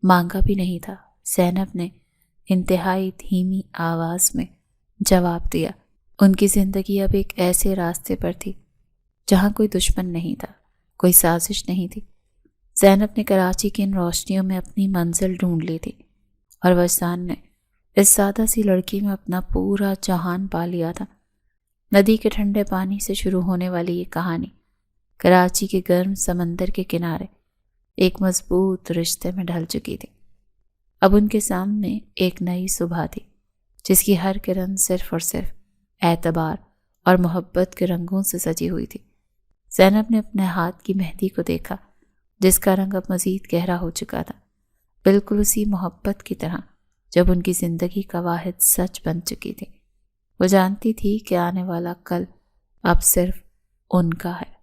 A: مانگا بھی نہیں تھا، زینب نے انتہائی دھیمی آواز میں جواب دیا۔ ان کی زندگی اب ایک ایسے راستے پر تھی جہاں کوئی دشمن نہیں تھا، کوئی سازش نہیں تھی۔ زینب نے کراچی کی ان روشنیوں میں اپنی منزل ڈھونڈ لی تھی اور وجدان نے اس سادہ سی لڑکی میں اپنا پورا جہان پا لیا تھا۔ ندی کے ٹھنڈے پانی سے شروع ہونے والی یہ کہانی کراچی کے گرم سمندر کے کنارے ایک مضبوط رشتے میں ڈھل چکی تھی۔ اب ان کے سامنے ایک نئی صبح تھی جس کی ہر کرن صرف اور صرف اعتبار اور محبت کے رنگوں سے سجی ہوئی تھی۔ زینب نے اپنے ہاتھ کی مہندی کو دیکھا جس کا رنگ اب مزید گہرا ہو چکا تھا، بالکل اسی محبت کی طرح جب ان کی زندگی کا واحد سچ بن چکی تھی۔ وہ جانتی تھی کہ آنے والا کل اب صرف ان کا ہے۔